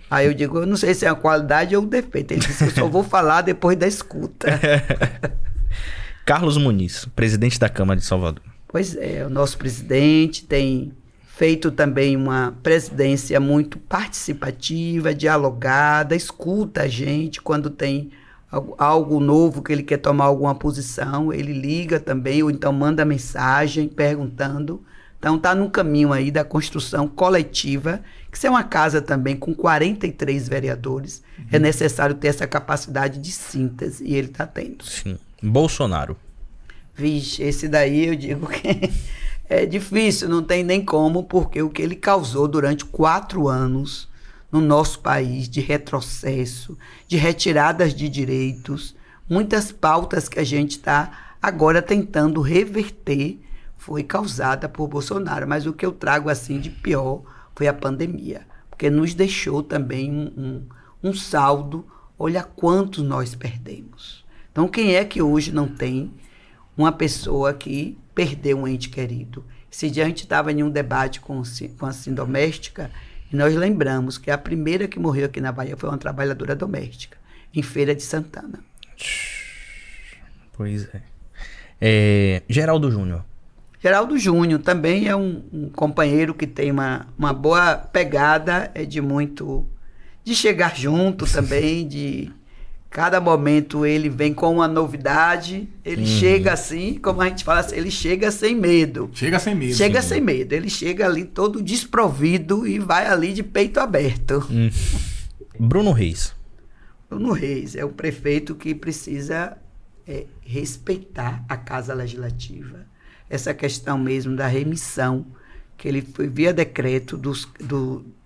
Aí eu digo, eu não sei se é uma qualidade ou um defeito. Ele disse, eu só vou falar depois da escuta. Carlos Muniz, presidente da Câmara de Salvador. Pois é, o nosso presidente tem feito também uma presidência muito participativa, dialogada, escuta a gente quando tem algo novo que ele quer tomar alguma posição, ele liga também, ou então manda mensagem perguntando. Então está no caminho aí da construção coletiva, que se é uma casa também com 43 vereadores, é necessário ter essa capacidade de síntese, e ele está tendo. Sim. Bolsonaro. Vixe, esse daí eu digo que é difícil, não tem nem como, porque o que ele causou durante 4 anos no nosso país de retrocesso, de retiradas de direitos, muitas pautas que a gente está agora tentando reverter, foi causada por Bolsonaro. Mas o que eu trago assim de pior foi a pandemia, porque nos deixou também um saldo, olha quantos nós perdemos. Então quem é que hoje não tem uma pessoa que perdeu um ente querido? Esse dia a gente estava em um debate com a Sindoméstica e nós lembramos que a primeira que morreu aqui na Bahia foi uma trabalhadora doméstica, em Feira de Santana. Pois é. Geraldo Júnior. Geraldo Júnior também é um companheiro que tem uma boa pegada, de chegar junto também, de cada momento ele vem com uma novidade, ele chega assim, como a gente fala assim, ele chega sem medo. Chega sem medo. Chega sem medo, ele chega ali todo desprovido e vai ali de peito aberto. Bruno Reis. Bruno Reis é o prefeito que precisa respeitar a Casa Legislativa. Essa questão mesmo da remissão, que ele foi via decreto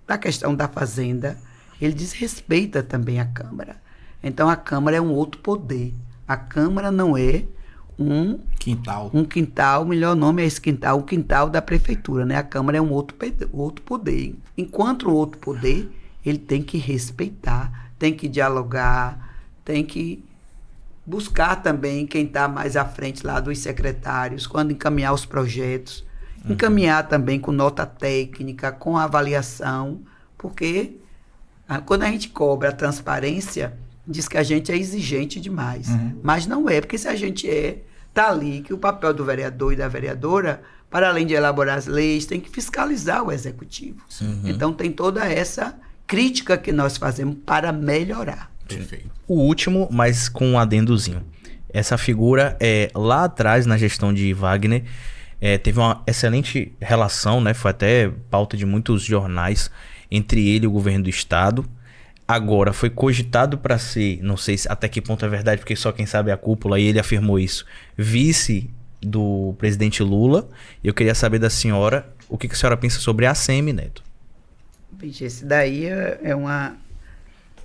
da questão da Fazenda, ele desrespeita também a Câmara. Então a Câmara é um outro poder. A Câmara não é um quintal, o melhor nome é esse quintal, o quintal da prefeitura, né? A Câmara é um outro poder. Enquanto o outro poder, ele tem que respeitar, tem que dialogar, tem que buscar também quem está mais à frente lá dos secretários, quando encaminhar os projetos, encaminhar também com nota técnica, com avaliação, porque quando a gente cobra a transparência, diz que a gente é exigente demais, mas não é, porque se a gente está ali, que o papel do vereador e da vereadora, para além de elaborar as leis, tem que fiscalizar o executivo. Então tem toda essa crítica que nós fazemos para melhorar. Perfeito. O último, mas com um adendozinho. Essa figura, lá atrás, na gestão de Wagner, teve uma excelente relação, né? Foi até pauta de muitos jornais, entre ele e o governo do estado. Agora, foi cogitado para ser, não sei até que ponto é verdade, porque só quem sabe é a cúpula, e ele afirmou isso, vice do presidente Lula. E eu queria saber da senhora, o que a senhora pensa sobre a ACM Neto? Vixe, esse daí é uma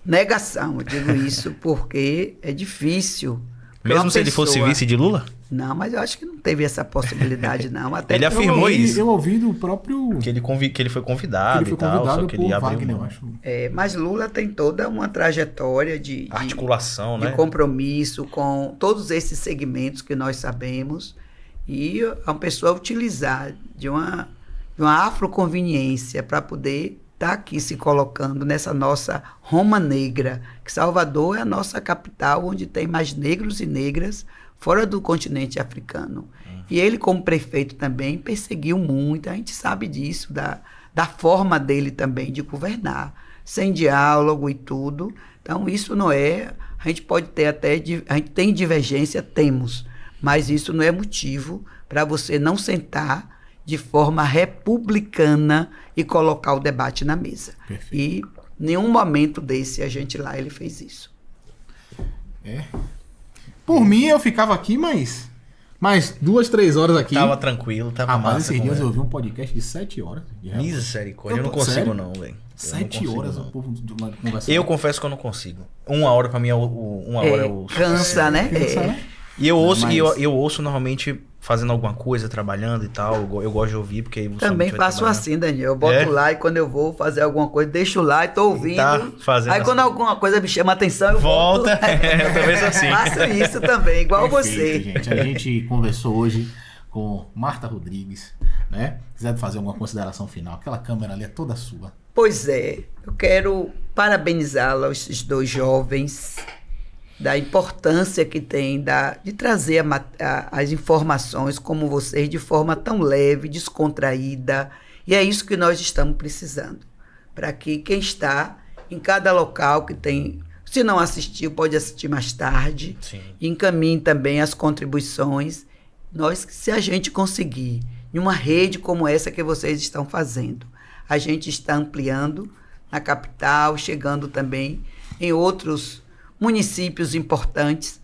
negação, eu digo isso porque é difícil. Mesmo se ele fosse vice de Lula? Não, mas eu acho que não teve essa possibilidade, não. Até ele afirmou isso. Eu ouvi do próprio... Que ele foi convidado e tal, só que ele abriu Wagner, eu acho. Mas Lula tem toda uma trajetória de articulação, né? De compromisso com todos esses segmentos que nós sabemos. E a pessoa utilizar de uma afroconveniência para poder estar aqui se colocando nessa nossa Roma Negra, que Salvador é a nossa capital, onde tem mais negros e negras fora do continente africano. E ele, como prefeito também, perseguiu muito, a gente sabe disso, da forma dele também de governar, sem diálogo e tudo. Então, isso não é... A gente pode ter até... A gente tem divergência, temos, mas isso não é motivo para você não sentar de forma republicana e colocar o debate na mesa. Perfeito. E nenhum momento desse a gente lá, ele fez isso. Por mim, eu ficava aqui, mais 2, 3 horas aqui. Tava tranquilo, tava massa. Esses dias eu ouvi um podcast de 7 horas. Misericórdia, eu não consigo sério? Não, velho. 7 horas o povo conversando. Eu confesso que eu não consigo. 1 hora pra mim uma hora é o... Cansa, né? Cansa, né? E eu ouço, eu ouço normalmente fazendo alguma coisa, trabalhando e tal. Eu gosto de ouvir, porque aí você também faço assim, Daniel. Eu boto lá e quando eu vou fazer alguma coisa, deixo lá e tô ouvindo. Tá fazendo aí quando alguma coisa me chama a atenção, eu volto. Eu também sou assim. Faço isso também, igual Perfeito, você. Gente. A gente conversou hoje com Marta Rodrigues, né? Quiser fazer alguma consideração final, aquela câmera ali é toda sua. Pois é, eu quero parabenizá-la, esses 2 jovens, da importância que tem de trazer as informações como vocês de forma tão leve, descontraída. E é isso que nós estamos precisando. Para que quem está em cada local que tem... Se não assistiu, pode assistir mais tarde. Sim. Encaminhe também as contribuições. Se a gente conseguir, em uma rede como essa que vocês estão fazendo, a gente está ampliando na capital, chegando também em outros municípios importantes,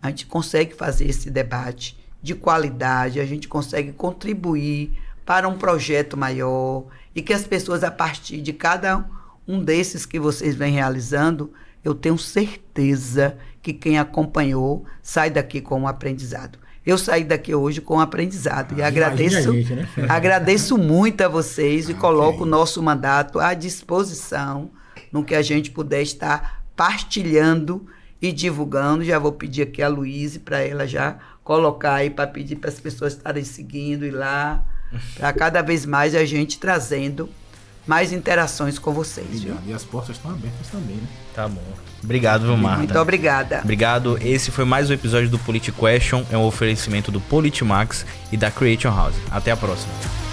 a gente consegue fazer esse debate de qualidade, a gente consegue contribuir para um projeto maior e que as pessoas, a partir de cada um desses que vocês vêm realizando, eu tenho certeza que quem acompanhou sai daqui com um aprendizado. Eu saí daqui hoje com um aprendizado e agradeço muito a vocês e coloco o nosso mandato à disposição no que a gente puder estar partilhando e divulgando. Já vou pedir aqui a Luíse para ela já colocar aí, para pedir para as pessoas estarem seguindo e lá para cada vez mais a gente trazendo mais interações com vocês. Viu? E as portas estão abertas também, né? Tá bom. Obrigado, viu, Marta? Muito obrigada. Obrigado. Esse foi mais um episódio do Politic Question. É um oferecimento do Politimax e da Creation House. Até a próxima.